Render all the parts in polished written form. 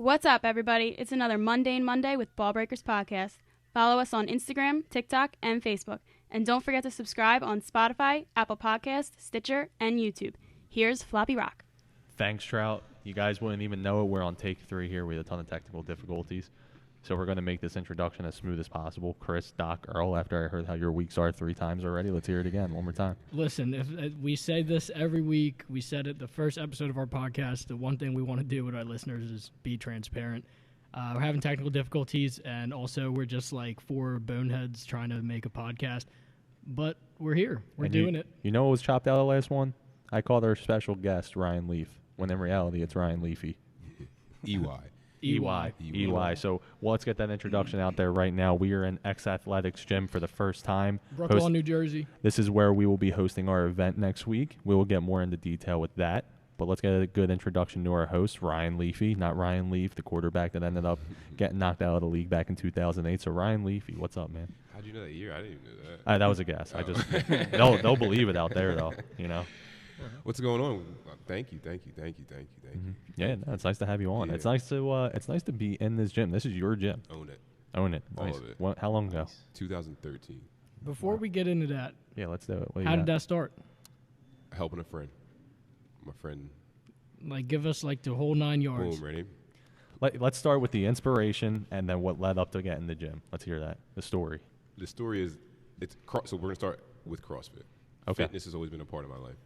What's up, everybody? It's another Mundane Monday with Ballbreakers Podcast. Follow us on Instagram, TikTok, and Facebook. And don't forget to subscribe on Spotify, Apple Podcasts, Stitcher, and YouTube. Here's Floppy Rock. Thanks, Trout. You guys wouldn't even know it. We're on take 3 here. We had a ton of technical difficulties. So we're going to make this introduction as smooth as possible. Chris, Doc, Earl, after I heard how your weeks are 3 times already, let's hear it again one more time. Listen, if we say this every week. We said it the first episode of our podcast. The one thing we want to do with our listeners is be transparent. We're having technical difficulties, and also we're just like 4 boneheads trying to make a podcast. But we're here. We're doing it. You know what was chopped out of the last one? I called our special guest Ryan Leaf, when in reality it's Ryan Leafey. EY. So let's get that introduction out there right now. We are in X Athletics Gym for the first time. Brooklawn, New Jersey. This is where we will be hosting our event next week. We will get more into detail with that. But let's get a good introduction to our host, Ryan Leafey, not Ryan Leaf, the quarterback that ended up getting knocked out of the league back in 2008. So Ryan Leafey, what's up, man? How'd you know that year? I didn't even know that. That was a guess. Oh. I just they'll believe it out there, though. You know. What's going on? Thank you. Mm-hmm. Yeah, no, it's nice to have you on. Yeah. It's nice to be in this gym. This is your gym. Own it. All of it. How long ago? 2013. Before we get into that, Yeah, let's do it. What do you how did got? that start? Helping a friend. My friend. Like, give us like the whole 9 yards. Boom. Ready? Let's start with the inspiration and then what led up to getting the gym. Let's hear that. The story. The story is, so we're gonna start with CrossFit. Okay. Fitness has always been a part of my life.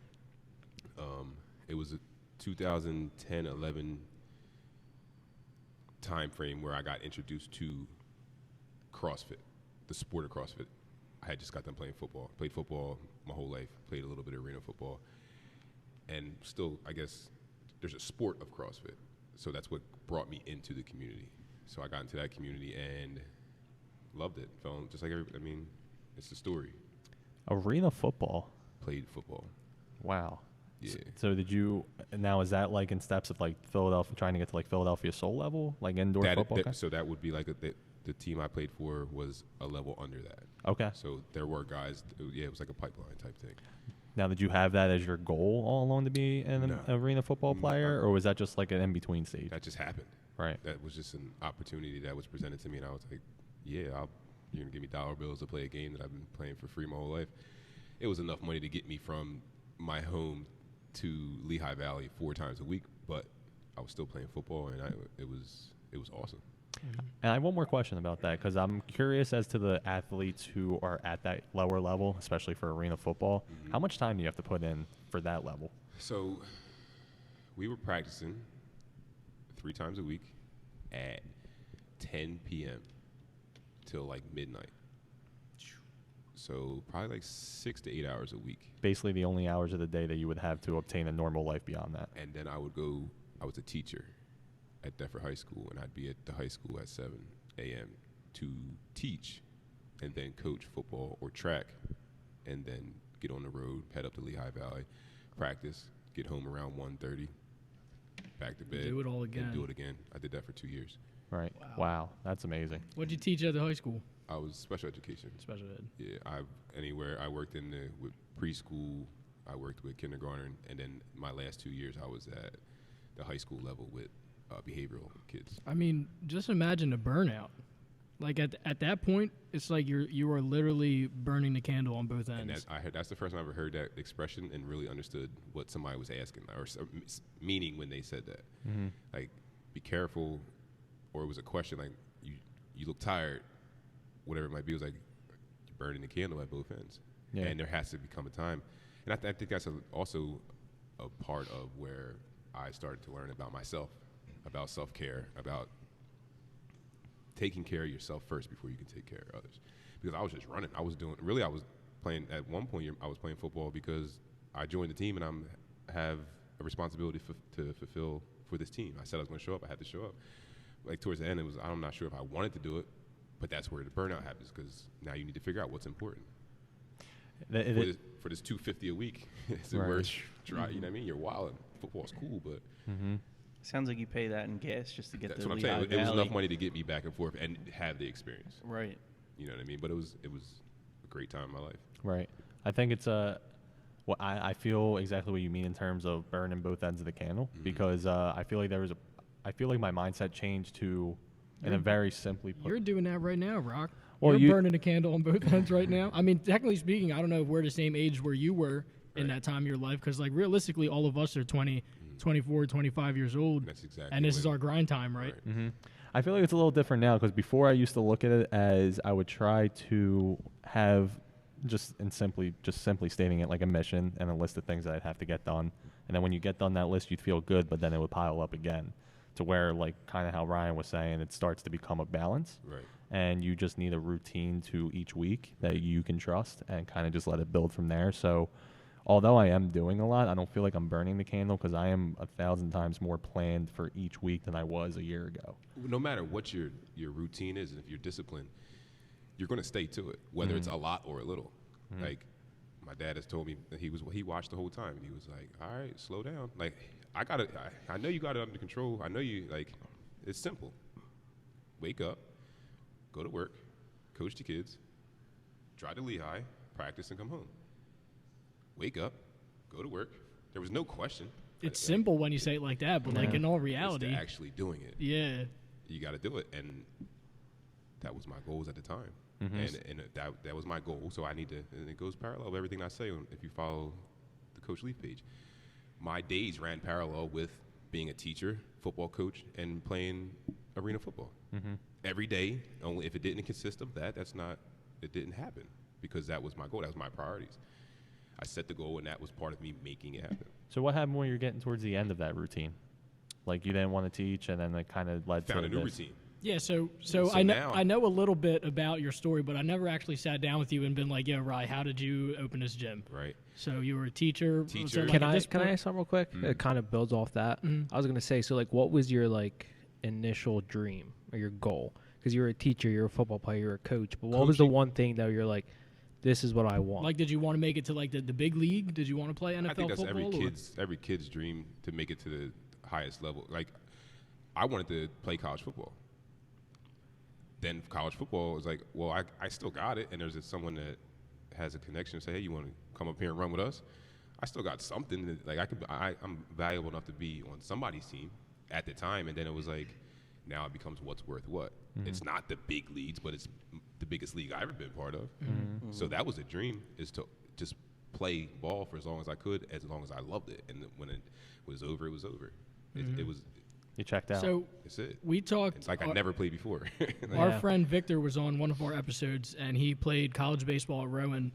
It was a 2010-11 time frame where I got introduced to CrossFit, the sport of CrossFit. I had just got done playing football. Played football my whole life. Played a little bit of arena football. And still, I guess, there's a sport of CrossFit. So that's what brought me into the community. So I got into that community and loved it. Felt just like it's the story. Arena football. Played football. Wow. Yeah. So is that like in steps of like Philadelphia, trying to get to like Philadelphia Soul level, like indoor football? So that would be like the team I played for was a level under that. Okay. So there were guys, it was like a pipeline type thing. Now, did you have that as your goal all along to be an arena football player, or was that just like an in-between stage? That just happened. Right. That was just an opportunity that was presented to me, and I was like, yeah, you're going to give me dollar bills to play a game that I've been playing for free my whole life. It was enough money to get me from my home to Lehigh Valley 4 times a week, but I was still playing football, and it was awesome. And I have one more question about that, because I'm curious as to the athletes who are at that lower level, especially for arena football. Mm-hmm. How much time do you have to put in for that level? So we were practicing 3 times a week at 10 p.m. till like midnight. So probably like 6 to 8 hours a week. Basically the only hours of the day that you would have to obtain a normal life beyond that. And then I was a teacher at Defford High School, and I'd be at the high school at 7 a.m. to teach and then coach football or track, and then get on the road, head up to Lehigh Valley, practice, get home around 1:30, back to bed. Do it all again. And do it again. I did that for 2 years. Right. Wow. That's amazing. What'd you teach at the high school? I was special education. Special ed. Yeah, I worked with preschool, I worked with kindergarten, and then my last 2 years I was at the high school level with behavioral kids. I mean, just imagine the burnout. Like at that point, it's like you are literally burning the candle on both ends. And that's the first time I ever heard that expression and really understood what somebody was asking or meaning when they said that. Mm-hmm. Like, be careful, or it was a question like, you look tired, whatever it might be. It was like, you're burning the candle at both ends. Yeah. And there has to become a time. And I think that's also a part of where I started to learn about myself, about self-care, about taking care of yourself first before you can take care of others. Because I was just running. I was playing, at one point I was playing football because I joined the team and I have a responsibility to fulfill for this team. I said I was going to show up. I had to show up. Like towards the end, I'm not sure if I wanted to do it, but that's where the burnout happens, because now you need to figure out what's important. For this $250 a week, is it worth try? You know what I mean? You're wild. Football's cool, but sounds like you pay that in gas just to get that's to what I'm Lehigh saying. Valley. It was enough money to get me back and forth and have the experience. Right. You know what I mean? But it was a great time in my life. Right. I think it's I feel exactly what you mean in terms of burning both ends of the candle, because I feel like there was I feel like my mindset changed to, in a very simply put. You're doing that right now, Rock. Well, You're burning a candle on both ends right now. I mean, technically speaking, I don't know if we're the same age where you were in that time of your life, because, like, realistically, all of us are 20, 24, 25 years old. That's exactly. And this is our grind time, right? Mm-hmm. I feel like it's a little different now, because before I used to look at it as I would try to have just simply stating it like a mission and a list of things that I'd have to get done. And then when you get done that list, you'd feel good, but then it would pile up again to where, like, kind of how Ryan was saying, it starts to become a balance. Right. And you just need a routine to each week that you can trust and kind of just let it build from there. So although I am doing a lot, I don't feel like I'm burning the candle, because I am 1,000 times more planned for each week than I was a year ago. No matter what your routine is, and if you're disciplined, you're going to stay to it, whether it's a lot or a little. Like, my dad has told me that he watched the whole time, and he was like, all right, slow down. Like, I know you got it under control. I know you, like, it's simple. Wake up, go to work, coach the kids, drive to Lehigh, practice, and come home. Wake up, go to work. There was no question. It's simple when you say it like that, but, like, in all reality. It's actually doing it. Yeah. You got to do it. And that was my goals at the time. Mm-hmm. And that was my goal. So I need to, and it goes parallel with everything I say if you follow the Coach Leaf page. My days ran parallel with being a teacher, football coach, and playing arena football. Mm-hmm. Every day, only if it didn't consist of that, it didn't happen, because that was my goal. That was my priorities. I set the goal, and that was part of me making it happen. So what happened when you're getting towards the end of that routine? Like, you didn't want to teach, and then it kind of led to Found a new this. routine. Yeah, so now- I know a little bit about your story, but I never actually sat down with you and been like, "Yo, Rye, how did you open this gym?" Right. So you were a teacher. Teacher. So, like, Can at I this can I point- ask something real quick? It kind of builds off that. I was gonna say, so, like, what was your, like, initial dream or your goal? Because you're a teacher, you're a football player, you're a coach, but what was the Coaching. one thing that you're like, this is what I want? Like, did you want to make it to, like, the big league? Did you want to play NFL I think that's football? every kid's dream, to make it to the highest level. Like, I wanted to play college football. Then college football was like, well, I still got it, and there's someone that has a connection and say, hey, you want to come up here and run with us? I still got something that, like, I'm valuable enough to be on somebody's team at the time. And then it was like, now it becomes what's worth what. It's not the big leagues, but it's the biggest league I've ever been part of. So that was a dream, is to just play ball for as long as I could, as long as I loved it. And when it was over, it was over. It was. You checked out. So That's it. we talked. It's like I never played before. Our friend Victor was on one of our episodes, and he played college baseball at Rowan.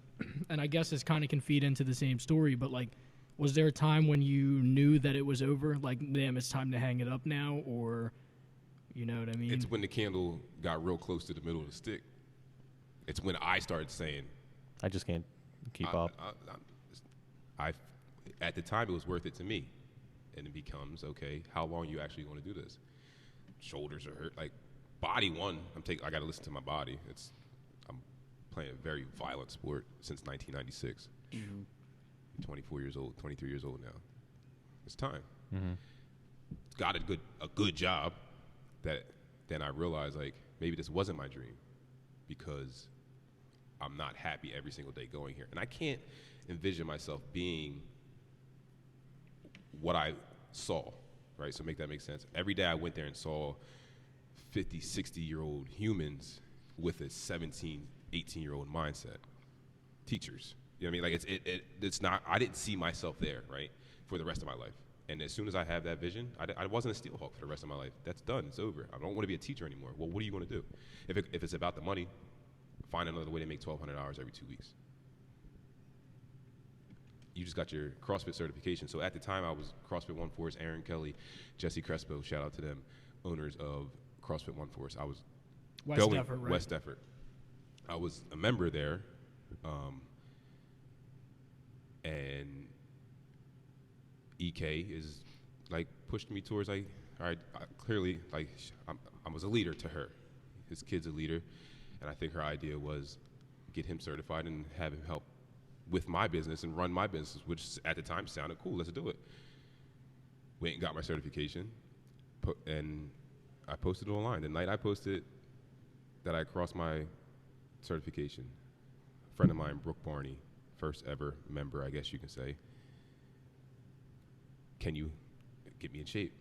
And I guess this kind of can feed into the same story, but, like, was there a time when you knew that it was over? Like, damn, it's time to hang it up now, or, you know what I mean? It's when the candle got real close to the middle of the stick. It's when I started saying, I just can't keep up. At the time, it was worth it to me. And it becomes, okay, how long you actually going to do this? Shoulders are hurt. Like, body one, I got to listen to my body. I'm playing a very violent sport since 1996. 24 years old, 23 years old now. It's time. Got a good job. That then I realized, like, maybe this wasn't my dream, because I'm not happy every single day going here. And I can't envision myself being what I saw, right? So make that make sense. Every day I went there and saw 50, 60-year-old humans with a 17, 18-year-old mindset. Teachers. You know what I mean? Like, it's not, I didn't see myself there, right, for the rest of my life. And as soon as I have that vision, I wasn't a Steelhawk for the rest of my life. That's done. It's over. I don't want to be a teacher anymore. Well, what are you going to do? If it's about the money, find another way to make $1,200 every 2 weeks. You just got your CrossFit certification. So at the time, I was CrossFit One Force, Aaron Kelly, Jesse Crespo, shout out to them, owners of CrossFit One Force. I was West Effort. I was a member there, and EK is, like, pushed me towards, like, all right, clearly, like, I was a leader to her. His kid's a leader, and I think her idea was get him certified and have him help with my business and run my business, which at the time sounded cool. Let's do it. Went and got my certification, and I posted it online. The night I posted that I crossed my certification, a friend of mine, Brooke Barney, first ever member, I guess you can say, can you get me in shape?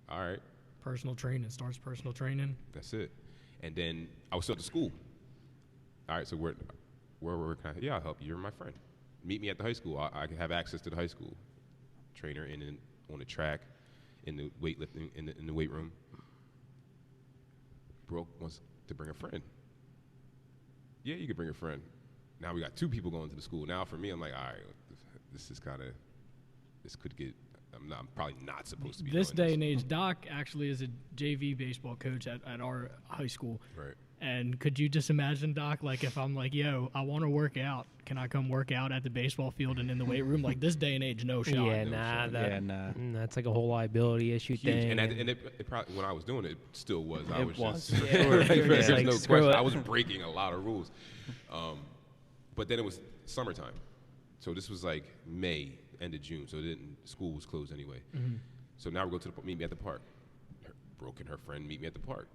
All right. Personal training starts personal training. That's it. And then I was still at the school. All right, so where can I? Yeah, I'll help you. You're my friend. Meet me at the high school. I can have access to the high school. Trainer on the track, in the weightlifting, in the weight room. Brooke wants to bring a friend. Yeah, you could bring a friend. Now we got 2 people going to the school. Now for me, I'm like, all right, this could get. I'm probably not supposed to be. This doing day and age, Doc actually is a JV baseball coach at our high school. Right. And could you just imagine, Doc, like if I'm like, yo, I want to work out, can I come work out at the baseball field and in the weight room? Like this day and age, no shot. Yeah, No shot. That's like a whole liability issue Huge. thing. And it probably, when I was doing it, it still was. I It was was. just, Yeah. there's Like, no screw question. it. I was breaking a lot of rules. But then it was summertime. So this was like May, end of June. So school was closed anyway. Mm-hmm. So now we're going to meet me at the park. Brooke and her friend meet me at the park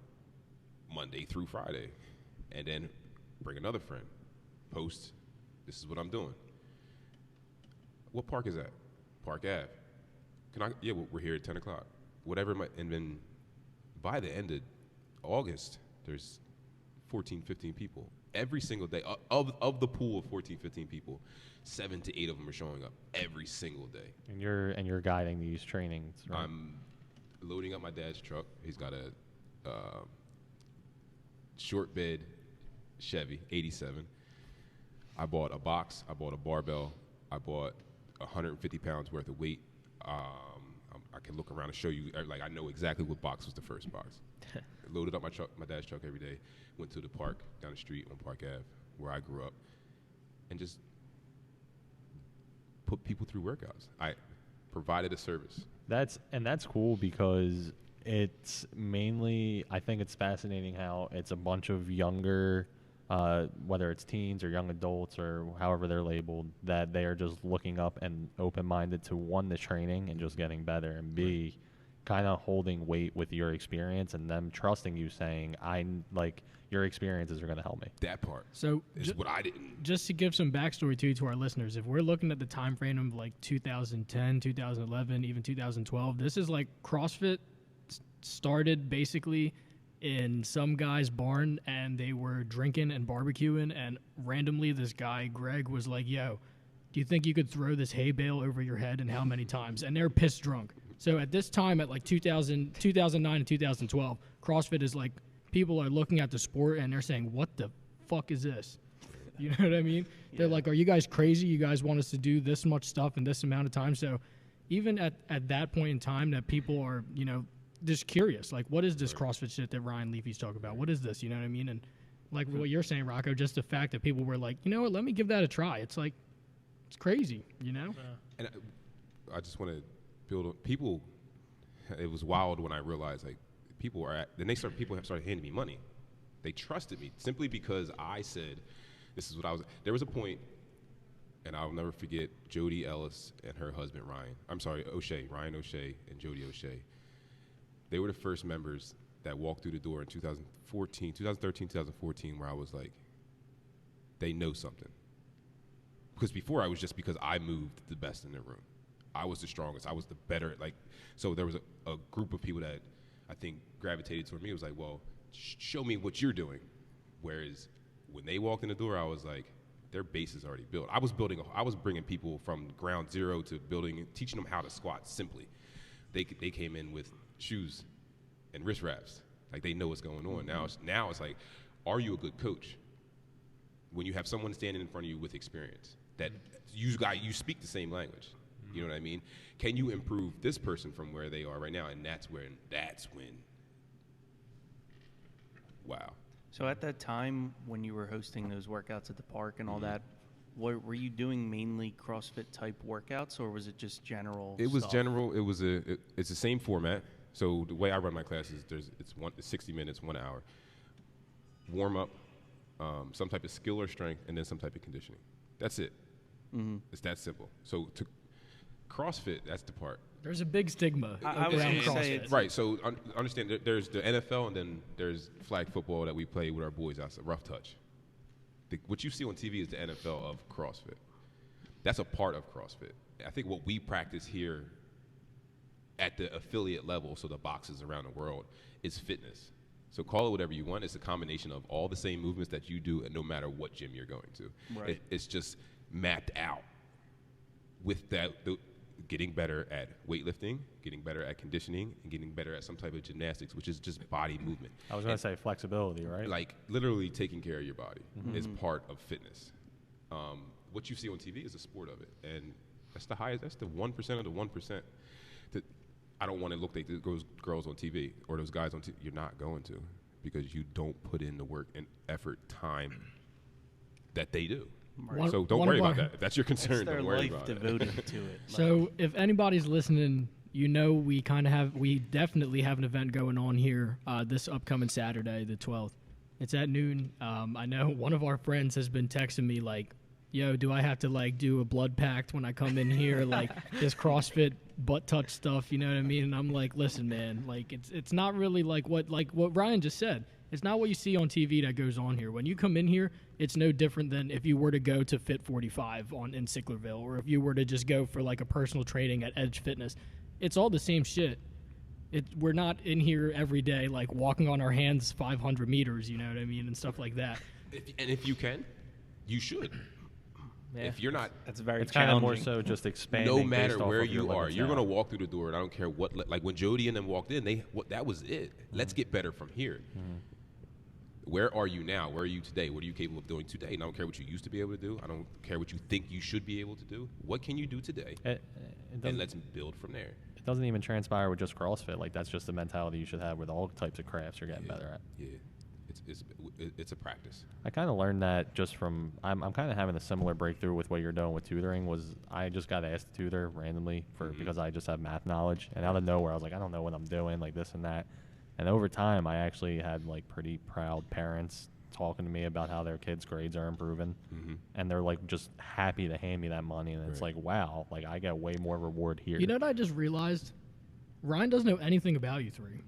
Monday through Friday. And then bring another friend. Post, this is what I'm doing. What park is that? Park Ave. Yeah, we're here at 10 o'clock. Whatever, and then by the end of August, there's 14, 15 people. Every single day, of the pool of 14, 15 people, 7 to 8 of them are showing up every single day. And you're guiding these trainings, right? I'm loading up my dad's truck. He's got a short bed Chevy, 87. I bought a box. I bought a barbell. I bought 150 pounds worth of weight. I can look around and show you. Like I know exactly what box was the first box. Loaded up my dad's truck every day. Went to the park down the street on Park Ave, where I grew up, and just put people through workouts. I provided a service. That's cool because it's mainly, I think it's fascinating how it's a bunch of younger, whether it's teens or young adults or however they're labeled, that they are just looking up and open-minded to, one, the training and just getting better, and B, kind of holding weight with your experience and them trusting you, saying, your experiences are going to help me. That part So is what I didn't. Just to give some backstory to our listeners, if we're looking at the time frame of like 2010, 2011, even 2012, this is like CrossFit started basically in some guy's barn, and they were drinking and barbecuing, and randomly this guy, Greg, was like, yo, do you think you could throw this hay bale over your head, and how many times? And they're pissed drunk. So at this time, at like 2009 and 2012, CrossFit is like, people are looking at the sport and they're saying, what the fuck is this? You know what I mean? Yeah. They're like, are you guys crazy? You guys want us to do this much stuff in this amount of time? So even at that point in time, that people are, just curious, like, what is this CrossFit shit that Ryan Leafey's talking about? What is this? You know what I mean? And like what you're saying, Rocco, just the fact that people were like, you know what, let me give that a try. It's like, it's crazy, Yeah. And I just want to build on people. It was wild when I realized, like, people have started handing me money. They trusted me simply because I said, this is what I was. There was a point, and I'll never forget, Jody Ellis and her husband, Ryan O'Shea and Jody O'Shea. They were the first members that walked through the door in 2013, 2014, where I was like, they know something. Because before, I was just because I moved the best in the room. I was the strongest. I was the better. So there was a group of people that I think gravitated toward me. It was like, well, show me what you're doing. Whereas when they walked in the door, I was like, their base is already built. I was bringing people from ground zero to teaching them how to squat simply. They came in with shoes and wrist wraps. Like, they know what's going on. Now it's like, are you a good coach? When you have someone standing in front of you with experience, that you speak the same language. You know what I mean? Can you improve this person from where they are right now? And that's when, wow. So at that time when you were hosting those workouts at the park and all that, were you doing mainly CrossFit type workouts, or was it just general It was stuff? general. It was it's the same format. So the way I run my classes, it's 60 minutes, 1 hour. Warm up, some type of skill or strength, and then some type of conditioning. That's it. Mm-hmm. It's that simple. So to CrossFit, that's the part. There's a big stigma I was around gonna say CrossFit. Right. So understand that there's the NFL, and then there's flag football that we play with our boys outside, rough touch. What you see on TV is the NFL of CrossFit. That's a part of CrossFit. I think what we practice here, at the affiliate level, so the boxes around the world, is fitness. So call it whatever you want. It's a combination of all the same movements that you do, and no matter what gym you're going to. Right. It's just mapped out with that, getting better at weightlifting, getting better at conditioning, and getting better at some type of gymnastics, which is just body movement. I was going to say flexibility, right? Like literally taking care of your body is part of fitness. What you see on TV is a sport of it, and that's the highest. That's the 1% of the 1%. That I don't want to look like those girls on TV or those guys on TV. You're not going to, because you don't put in the work and effort, time that they do. One- So don't one worry of about our- that. If that's your concern, It's their don't worry life about it. devoted to it. So if anybody's listening, we definitely have an event going on here this upcoming Saturday, the 12th. It's at noon. I know one of our friends has been texting me like, yo, do I have to like do a blood pact when I come in here? Like this CrossFit butt touch stuff, you know what I mean? And I'm like, listen, man, like it's not really like what Ryan just said. It's not what you see on TV that goes on here. When you come in here, it's no different than if you were to go to Fit 45 in Sicklerville, or if you were to just go for like a personal training at Edge Fitness. It's all the same shit. We're not in here every day like walking on our hands 500 meters, you know what I mean, and stuff like that. If you can, you should. Yeah. If you're not, That's very It's kind of challenging. more so just expanding. no matter based off where of your you are, limits you're now. going to walk through the door, and I don't care what. Like when Jody and them walked in, that was it. Let's get better from here. Where are you now? Where are you today? What are you capable of doing today? And I don't care what you used to be able to do. I don't care what you think you should be able to do. What can you do today? It And doesn't, let's build from there. it doesn't even transpire with just CrossFit. Like that's just the mentality you should have with all types of crafts you're getting better at. Yeah, it's a practice. I kind of learned that just from I'm kind of having a similar breakthrough with what you're doing with tutoring. Was I just got asked to tutor randomly because I just have math knowledge, and out of nowhere I was like, I don't know what I'm doing, like this and that. And over time, I actually had like pretty proud parents talking to me about how their kids' grades are improving, and they're like just happy to hand me that money, and it's Right. like, wow, like I get way more reward here. You know what I just realized? Ryan doesn't know anything about you three.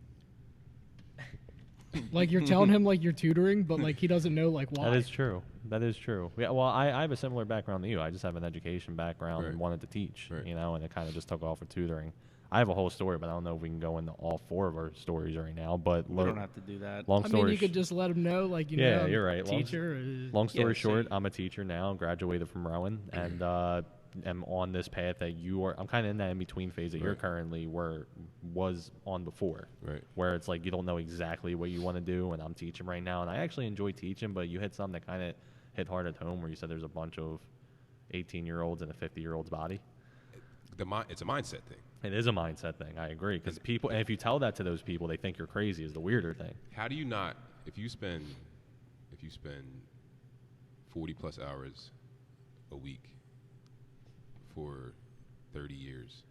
Like you're telling him like you're tutoring, but like he doesn't know like why. That is true. That is true. Yeah, well, I have a similar background to you. I just have an education background and Right. wanted to teach, Right. you know, and it kind of just took off with tutoring. I have a whole story, but I don't know if we can go into all four of our stories right now. But We don't have to do that. long I story mean, you could just let him know, like you Yeah, know, you're right. Teacher. long story Yeah, short, so- I'm a teacher now, graduated from Rowan, and am on this path that you are. I'm kind of in that in between phase that you're Right. currently was on before. Right. Where it's like you don't know exactly what you want to do, and I'm teaching right now, and I actually enjoy teaching. But you hit something that kind of hit hard at home, where you said there's a bunch of 18-year-olds in a 50-year-old's body. It's a mindset thing. It is a mindset thing. I agree, because people, and if you tell that to those people, they think you're crazy. Is the weirder thing. How do you not, if you spend 40 plus hours a week for 30 years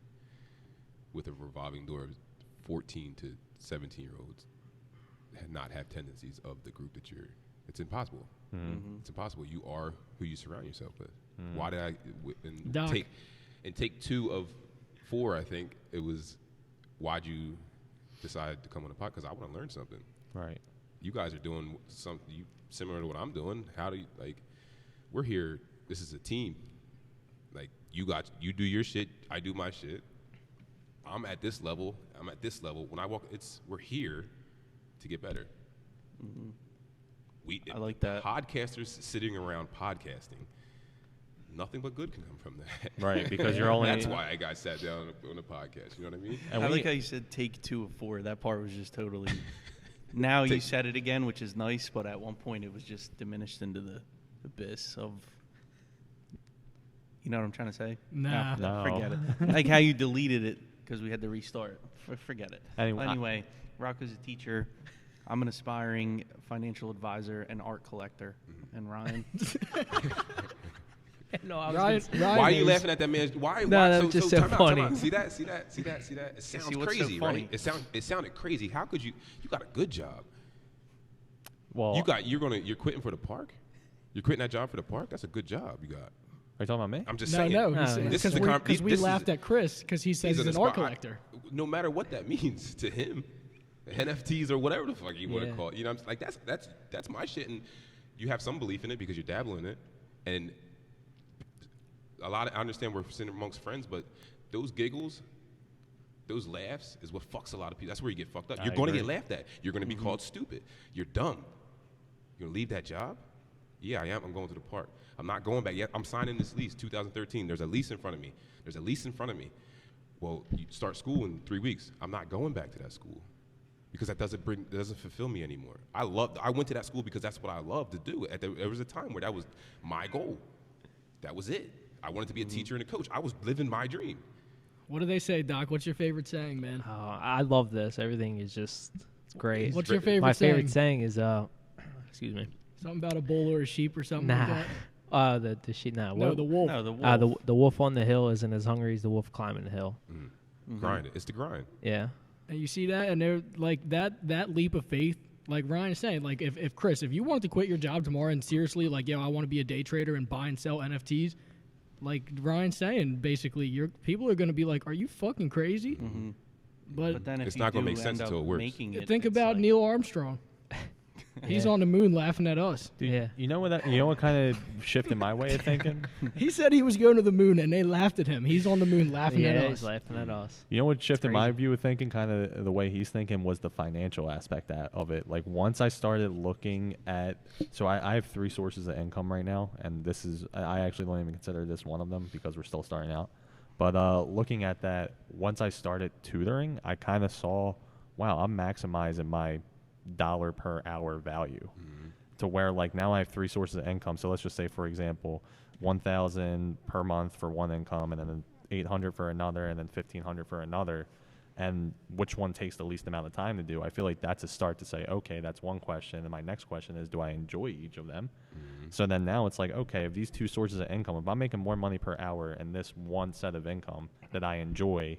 with a revolving door of 14 to 17-year-olds not have tendencies of the group that it's impossible. It's impossible. You are who you surround yourself with. Why did Doc. take 2 of 4, I think it was, why'd you decide to come on the pod? Because I want to learn something. Right. You guys are doing something similar to what I'm doing. How do you, like, we're here, this is a team. Like, you do your shit, I do my shit. I'm at this level. When I walk, we're here to get better. I like that. Podcasters sitting around podcasting, nothing but good can come from that. Right, because you're only. That's why I got sat down on the podcast. You know what I mean? And I we- like how you said take 2 of 4. That part was just totally. Now you said it again, which is nice, but at one point it was just diminished into the abyss of. You know what I'm trying to say? Nah. No. Forget it. Like how you deleted it because we had to restart. Forget it. Anyway, Rocco's a teacher. I'm an aspiring financial advisor and art collector. And Ryan. No, I was Ryan, gonna Ryan Why are you is- laughing at that man? Why? No, why? that was just so time out, funny. time out. See that? It sounds See, what's so crazy, funny? right? It sounded crazy. How could you got a good job. well, You're quitting for the park? You're quitting that job for the park? That's a good job you got. are you talking about me? I'm just No, saying. no, This because is the we this is- laughed at Chris because he says he's an art collector. No matter what that means to him, NFTs or whatever the fuck you want to Yeah. call it. You know, I'm like that's my shit, and you have some belief in it because you're dabbling in it, and I understand we're sitting amongst friends, but those giggles those laughs is what fucks a lot of people. That's where you get fucked up. I You're going to agree. get laughed at. You're going to be called stupid. You're dumb. You're going to leave that job? Yeah, I am. I'm going to the park. I'm not going back yet. I'm signing this lease, 2013. There's a lease in front of me. Well, you start school in 3 weeks. I'm not going back to that school because that doesn't fulfill me anymore. I went to that school because that's what I loved to do. There was a time where that was my goal. That was it. I wanted to be a teacher and a coach. I was living my dream. What do they say, Doc? What's your favorite saying, man? I love this. Everything is just great. What's your favorite My saying? favorite saying is excuse me. Something about a bull or a sheep or something Nah. like that? The sheep. Nah. No, the wolf. No, the wolf. The wolf on the hill isn't as hungry as the wolf climbing the hill. Grind it. It's the grind. Yeah. And you see that, and they're like that leap of faith, like Ryan's saying, like if Chris, if you wanted to quit your job tomorrow and seriously, like, I want to be a day trader and buy and sell NFTs, like Ryan's saying, basically, people are going to be like, are you fucking crazy? But then if It's you not gonna do make sense end up until it works. making it, think it's about like, Neil Armstrong. He's Yeah. on the moon laughing at us. Dude, Yeah. You know what kind of shifted my way of thinking? He said he was going to the moon, and they laughed at him. He's on the moon laughing at Yeah, us. he's laughing at us. You know what shifted my crazy. view of thinking, kind of the way he's thinking, was the financial aspect of it. Like once I started looking at, so I have 3 sources of income right now, and this is, I actually don't even consider this one of them because we're still starting out. But looking at that, once I started tutoring, I kind of saw, wow, I'm maximizing my dollar per hour value to where like now I have 3 sources of income. So let's just say, for example, 1,000 per month for one income, and then 800 for another, and then 1,500 for another. And which one takes the least amount of time to do? I feel like that's a start to say, okay, that's one question. And my next question is, do I enjoy each of them? So then now it's like, okay, if these 2 sources of income, if I'm making more money per hour in this one set of income that I enjoy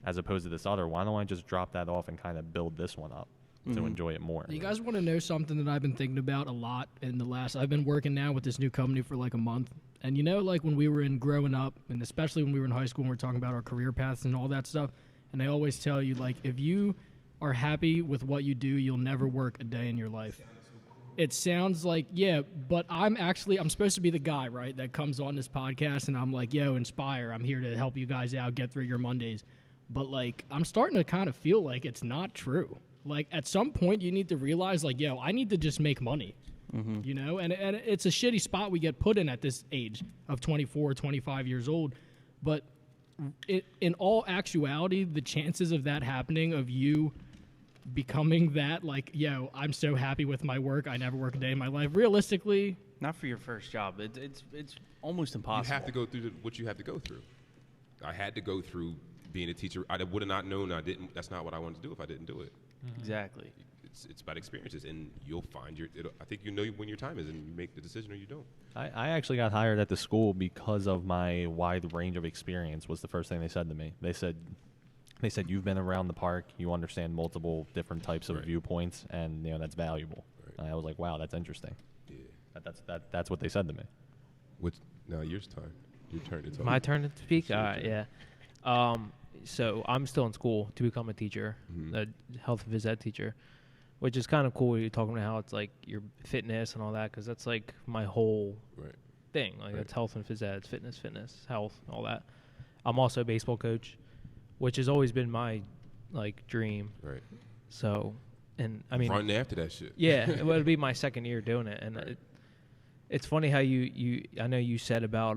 as opposed to this other, why don't I just drop that off and kind of build this one up to enjoy it more? You guys want to know something that I've been thinking about a lot in the last, I've been working now with this new company for like a month. And like when we were growing up, and especially when we were in high school and we were talking about our career paths and all that stuff, and they always tell you, like, if you are happy with what you do, you'll never work a day in your life. It sounds like, yeah, but I'm supposed to be the guy, right, that comes on this podcast and I'm like, yo, inspire. I'm here to help you guys out, get through your Mondays. But, like, I'm starting to kind of feel like it's not true. Like, at some point, you need to realize, like, yo, I need to just make money, and it's a shitty spot we get put in at this age of 24, 25 years old. But in all actuality, the chances of that happening, of you becoming that, like, yo, I'm so happy with my work, I never work a day in my life, realistically, Not for your first job. It's almost impossible. You have to go through what you have to go through. I had to go through being a teacher. I would have not known I didn't. That's not what I wanted to do if I didn't do it. Exactly. It's about experiences, and you'll find I think you know when your time is, and you make the decision or you don't. I actually got hired at the school because of my wide range of experience. Was the first thing they said to me. They said you've been around the park, you understand multiple different types of viewpoints, and that's valuable. Right. And I was like, wow, that's interesting. Yeah. That's what they said to me. Now your turn. Your turn to talk. My turn to speak? It's your turn. Yeah. So I'm still in school to become a teacher, Mhm. a health and phys ed teacher, which is kind of cool. You're talking about how it's like your fitness and all that, because that's like my whole Right. thing. Like Right. that's health and phys ed, it's fitness, health, all that. I'm also a baseball coach, which has always been my like dream. Right. So, and I mean, Running after that shit. yeah, it would be my second year doing it, and Right. it's funny how you I know you said about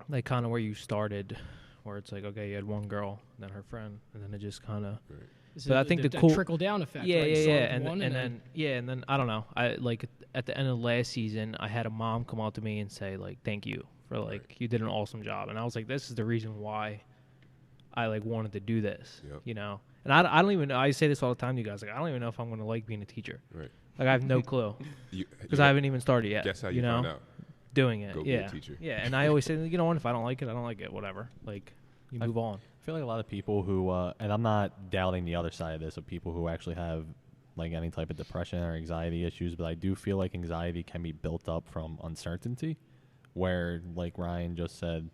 like kind of where you started, where it's like, okay, you had one girl, then her friend, and then it just kind of Right. But I think the cool trickle down effect. yeah, right? You yeah, start yeah, with one and then I don't know. I like at the end of last season, I had a mom come out to me and say like, "Thank you for like Right. you did an awesome job," and I was like, "This is the reason why I like wanted to do this," Yep. And I don't even know. I say this all the time to you guys. Like, I don't even know if I'm going to like being a teacher. Right. Like, I have no clue You- because you I haven't even started yet. Guess how you found out? Doing it. Go be a yeah. teacher. Yeah, and I always say, you know what? If I don't like it, I don't like it. Whatever. Like, you move on. I feel like a lot of people who, and I'm not doubting the other side of this, of people who actually have like any type of depression or anxiety issues, but I do feel like anxiety can be built up from uncertainty, where like Ryan just said,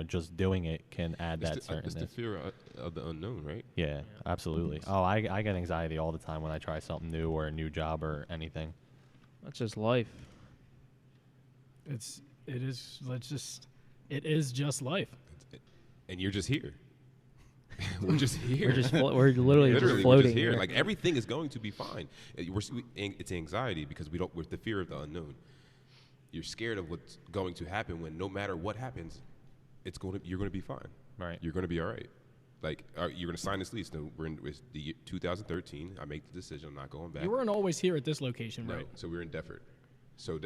just doing it can add that It's certainty. the fear of the unknown, right? Yeah, absolutely. Oh, I get anxiety all the time when I try something new or a new job or anything. That's just life. It is just life. And you're just here. We're just here. We're literally just Literally, floating we're just here. here. Like everything is going to be fine. It's anxiety because with the fear of the unknown. You're scared of what's going to happen when no matter what happens, you're going to be fine. Right. You're going to be all right. Like you're going to sign this lease. No, we're in with the 2013. I make the decision. I'm not going back. You weren't always here at this location, No. right? So we're in Deptford. So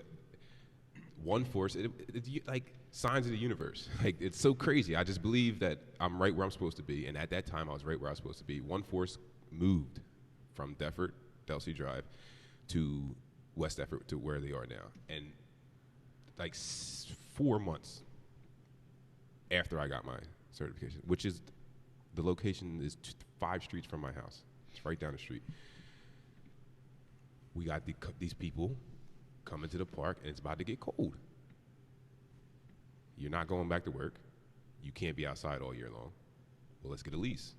one force, it's like signs of the universe. Like it's so crazy. I just believe that I'm right where I'm supposed to be, and at that time I was right where I was supposed to be. One force moved from Deptford, Delsey Drive, to West Deptford to where they are now, and like 4 months after I got my certification, which is the location is 5 streets from my house. It's right down the street. We got these people coming to the park, and it's about to get cold. You're not going back to work. You can't be outside all year long. Well, let's get a lease.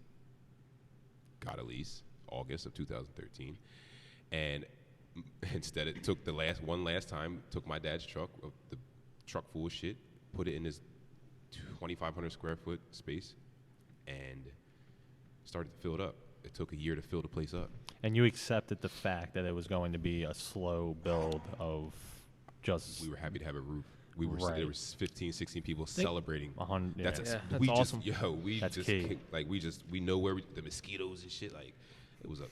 Got a lease, August of 2013, and instead it took one last time, took my dad's truck, the truck full of shit, put it in this 2,500 square foot space, and started to fill it up. It took a year to fill the place up. And you accepted the fact that it was going to be a slow build of just. We were happy to have a roof. We were Right. There was 15, 16 people celebrating. 100. that's we awesome. That's key. We know where the mosquitoes and shit. Like it was a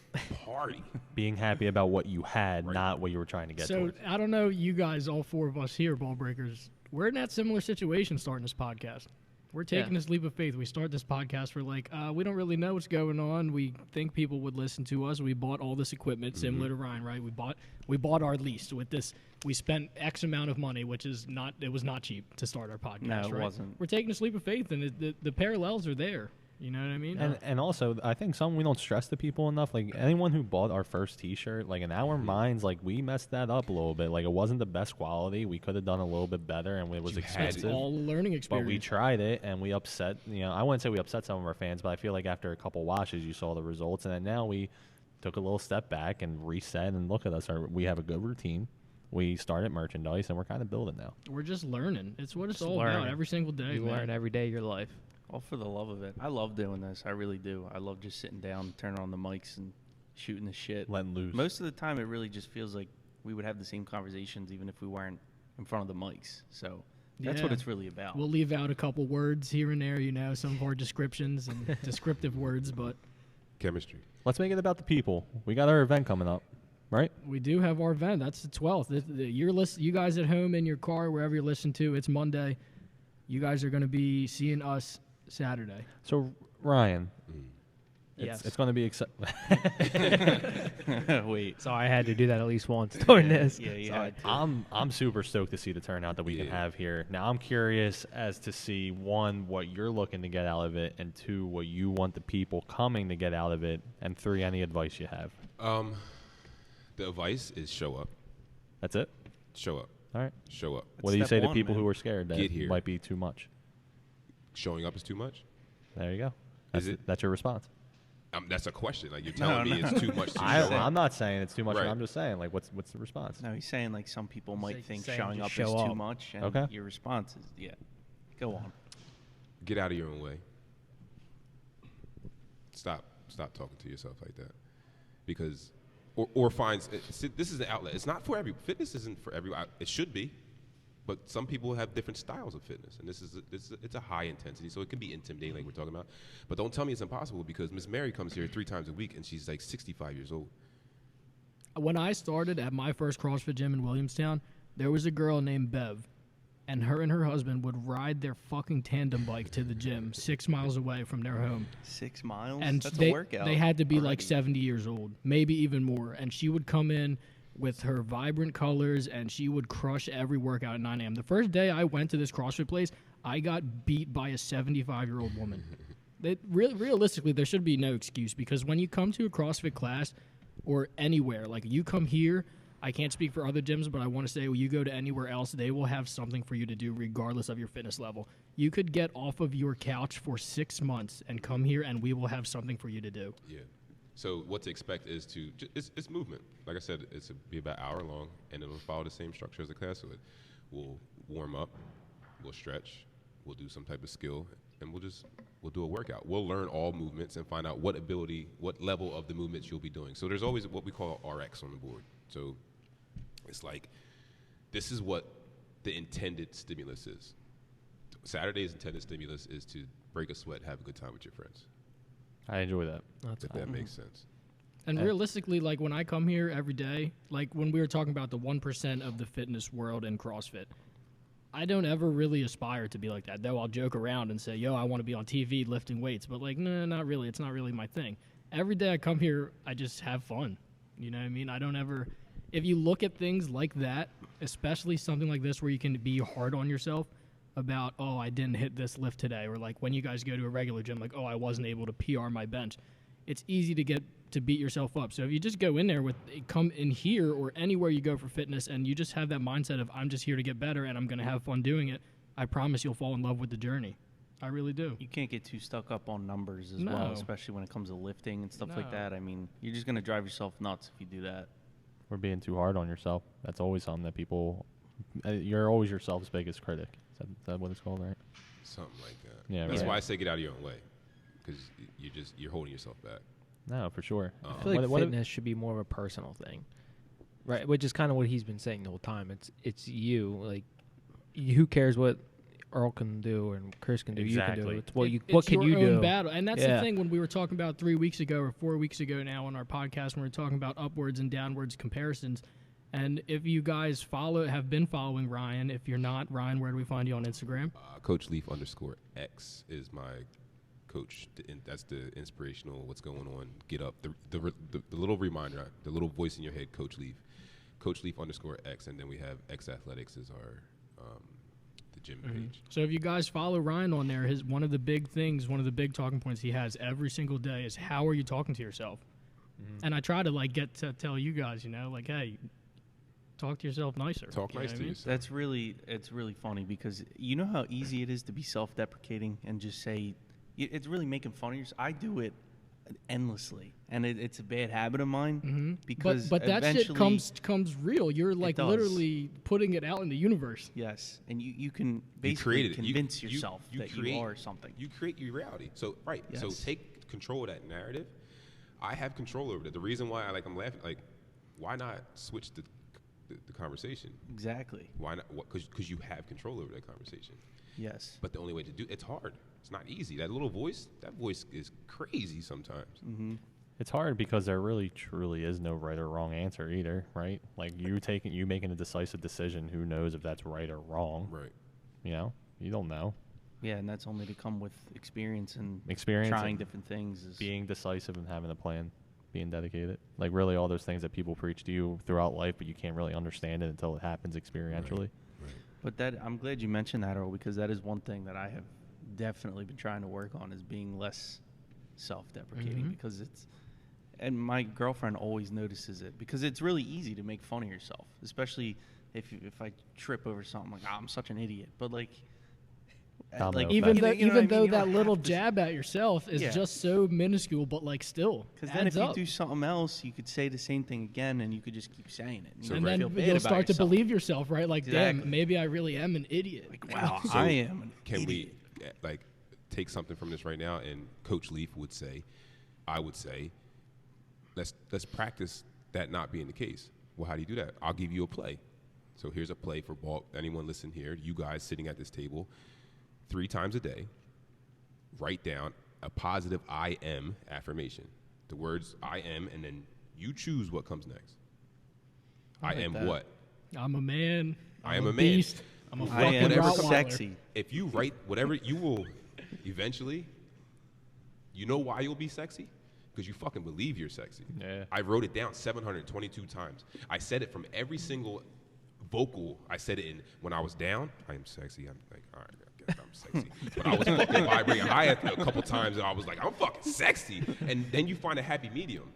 party. Being happy about what you had, Right. not what you were trying to get So towards. I don't know, you guys, all 4 of us here, Ball Breakers, we're in that similar situation starting this podcast. We're taking Yeah. this leap of faith. We start this podcast. We're like, we don't really know what's going on. We think people would listen to us. We bought all this equipment, similar to Ryan, right? We bought our lease with this. We spent X amount of money, which is not. It was not cheap to start our podcast. No, it right? wasn't. We're taking this leap of faith, and the parallels are there. You know what I mean? And also, I think we don't stress to people enough. Like anyone who bought our first T-shirt, like in our minds, like we messed that up a little bit. Like it wasn't the best quality. We could have done a little bit better, and it was You had It's expensive. all a learning But experience. we tried it, and we upset. I wouldn't say we upset some of our fans, but I feel like after a couple washes, you saw the results, and then now we took a little step back and reset. And look at us. We have a good routine. We started merchandise, and we're kind of building now. We're just learning. It's what it's Just all about learning. every single day. You man. learn every day of your life. All for the love of it. I love doing this. I really do. I love just sitting down, turning on the mics, and shooting the shit. Letting loose. Most of the time, it really just feels like we would have the same conversations even if we weren't in front of the mics. So that's what Yeah. it's really about. We'll leave out a couple words here and there, some of our descriptions and descriptive words, but Chemistry. Let's make it about the people. We got our event coming up, right? we do have our event. That's the 12th. You guys at home in your car, wherever you listen to, it's Monday. You guys are going to be seeing us Saturday. So Ryan, Yes. it's going to be exciting. Wait. So I had to do that at least once during this. Yeah, you So had to. I'm super stoked to see the turnout that we can Yeah. have here. Now I'm curious as to see, one, what you're looking to get out of it, and two, what you want the people coming to get out of it, and three, any advice you have. The advice is show up. That's it? Show up. All right. Show up. What do you step say to one, people man. who are scared that Get here. might be too much? Showing up is too much. There you go. That's Is it? That's your response. That's a question. Like you're telling me no. it's too much to show up. I'm not saying it's too much. Right. I'm just saying, like, what's the response? No, he's saying like some people might think saying showing just up show is too up. much, and Okay. your response is, yeah, go on. Get out of your own way. Stop talking to yourself like that, because or find this is an outlet. It's not for every fitness. Isn't for everyone. It should be, but some people have different styles of fitness, and it's a high intensity, so it can be intimidating, like we're talking about. But don't tell me it's impossible, because Miss Mary comes here 3 times a week, and she's like 65 years old. When I started at my first CrossFit gym in Williamstown, there was a girl named Bev, and her husband would ride their fucking tandem bike to the gym 6 miles away from their home. 6 miles? And That's they, a workout. they had to be like already. 70 years old, maybe even more. And she would come in with her vibrant colors, and she would crush every workout at 9 a.m. The first day I went to this CrossFit place, I got beat by a 75-year-old woman. Realistically, there should be no excuse, because when you come to a CrossFit class or anywhere, like you come here, I can't speak for other gyms, but I want to say when you go to anywhere else, they will have something for you to do regardless of your fitness level. You could get off of your couch for 6 months and come here, and we will have something for you to do. Yeah. So what to expect is it's movement. Like I said, it's be about an hour long, and it'll follow the same structure as the class would. We'll warm up, we'll stretch, we'll do some type of skill, and we'll just we'll do a workout. We'll learn all movements and find out what level of the movements you'll be doing. So there's always what we call RX on the board. So it's like, this is what the intended stimulus is. Saturday's intended stimulus is to break a sweat, have a good time with your friends. I enjoy that. If that makes sense. And realistically, like when I come here every day, like when we were talking about the 1% of the fitness world in CrossFit, I don't ever really aspire to be like that. Though I'll joke around and say, yo, I want to be on TV lifting weights. But like, no, not really. It's not really my thing. Every day I come here, I just have fun. You know what I mean? I don't ever, if you look at things like that, especially something like this where you can be hard on yourself about, oh, I didn't hit this lift today. Or like when you guys go to a regular gym, like, oh, I wasn't able to PR my bench. It's easy to beat yourself up. So if you just go in there come in here or anywhere you go for fitness and you just have that mindset of I'm just here to get better and I'm going to have fun doing it, I promise you'll fall in love with the journey. I really do. You can't get too stuck up on numbers as well, especially when it comes to lifting and stuff like that. I mean, you're just going to drive yourself nuts if you do that. Or being too hard on yourself. That's always something that people, you're always yourself's biggest critic. Is that what it's called, right? Something like that. Yeah, that's right. why I say get out of your own way, because you're holding yourself back. No, for sure. I feel like fitness should be more of a personal thing, right? Which is kind of what he's been saying the whole time. It's you. Like, who cares what Earl can do and Chris can do? Exactly. You can do. What can you do? It's your own do? battle, and that's the thing. When we were talking about 3 weeks ago or 4 weeks ago now on our podcast, when we were talking about upwards and downwards comparisons. And if you guys have been following Ryan, if you're not, Ryan, where do we find you on Instagram? Coach Leaf _X is my coach, and that's the inspirational, what's going on, get up, the little reminder, the little voice in your head, Coach Leaf _X, and then we have X Athletics as our the gym page. So if you guys follow Ryan on there, one of the big talking points he has every single day is how are you talking to yourself? And I try to like get to tell you guys, like, hey, talk to yourself nicer. Talk nice to yourself. It's really funny because you know how easy it is to be self-deprecating and just say, it's really making fun of yourself. I do it endlessly, and it's a bad habit of mine because but that shit comes real. You're like literally putting it out in the universe. Yes, and you can basically convince yourself that you are something. You create your reality. So Yes. So take control of that narrative. I have control over it. The reason why I'm laughing, like, why not switch the conversation? Exactly. Why not? Because you have control over that conversation. Yes. But the only way to do it's hard. It's not easy. That voice is crazy sometimes. Mm-hmm. It's hard because there really truly is no right or wrong answer either, right? Like you making a decisive decision, who knows if that's right or wrong? Right. You don't know. Yeah, and that's only to come with experience and Experience trying and different things. being decisive and having a plan, being dedicated. Like really all those things that people preach to you throughout life, but you can't really understand it until it happens experientially. Right. But I'm glad you mentioned that, Earl, because that is one thing that I have definitely been trying to work on, is being less self-deprecating because and my girlfriend always notices it because it's really easy to make fun of yourself, especially if I trip over something like, I'm such an idiot. But like even though that little jab at yourself is just so minuscule, but like still, because then if you do something else, you could say the same thing again, and you could just keep saying it, and then you'll start to believe yourself, right? Like, damn, maybe I really am an idiot. Like, wow, So I am an can idiot. we take something from this right now? And Coach Leaf would say, I would say, let's practice that not being the case. Well, how do you do that? I'll give you a play. So here's a play for anyone listen here, you guys sitting at this table. 3 times a day, write down a positive I am affirmation. The words I am, and then you choose what comes next. I am that. What? I'm a man. I am a beast. Man. I'm a I am Rottweiler. sexy. If you write whatever, you will eventually, you know why you'll be sexy? Because you fucking believe you're sexy. Yeah. I wrote it down 722 times. I said it from every single vocal. I said it in when I was down. I am sexy. I'm like, all right. I'm sexy. But I was fucking vibrating high a couple times, and I was like, I'm fucking sexy. And then you find a happy medium.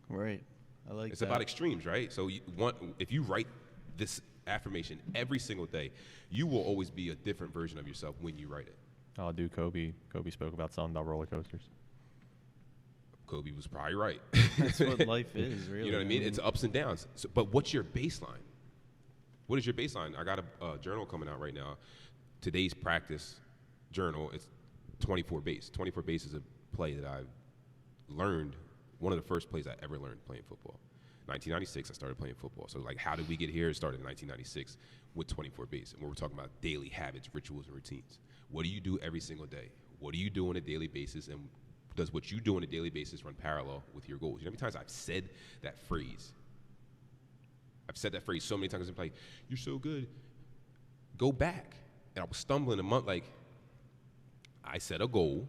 Right. I like It's that. about extremes, right? So if you write this affirmation every single day, you will always be a different version of yourself when you write it. Oh, dude, Kobe spoke about something about roller coasters. Kobe was probably right. That's what life is, really. You know what I mean? It's ups and downs. So, but what's your baseline? What is your baseline? I got a journal coming out right now. Today's practice journal. It's 24 base. 24 base is a play that I've learned, one of the first plays I ever learned playing football. 1996, I started playing football. So, like, how did we get here? It started in 1996 with 24 base. And we're talking about daily habits, rituals, and routines. What do you do every single day? What do you do on a daily basis? And does what you do on a daily basis run parallel with your goals? You know how many times I've said that phrase? I've said that phrase so many times. I'm like, you're so good. Go back. And I was stumbling a month, like, I set a goal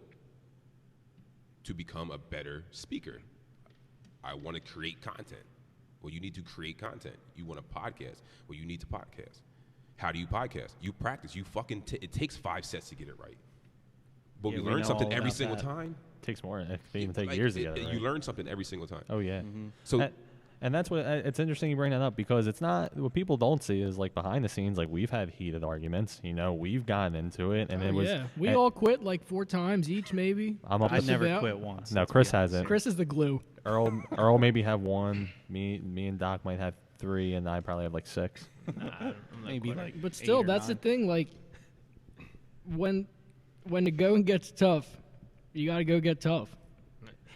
to become a better speaker. I want to create content. Well, you need to create content. You want a podcast. Well, you need to podcast. How do you podcast? You practice. You fucking, it takes 5 sets to get it right. But Yeah, we we learn know something all every about single that. time. Takes more. It can even take Like, years to get it right. You learn something every single time. Oh yeah. So And that's what it's interesting you bring that up, because it's not what people don't see is like behind the scenes. Like, we've had heated arguments. You know, we've gotten into it, and it was. We and all quit like 4 times each, maybe. I'm up I to never about- quit once. No, let's be Chris honest. hasn't. Chris is the glue. Earl maybe have 1. Me and Doc might have 3, and I probably have like 6. Maybe like But still, 8 or that's 9. the thing. Like, when the going gets tough, you got to go get tough.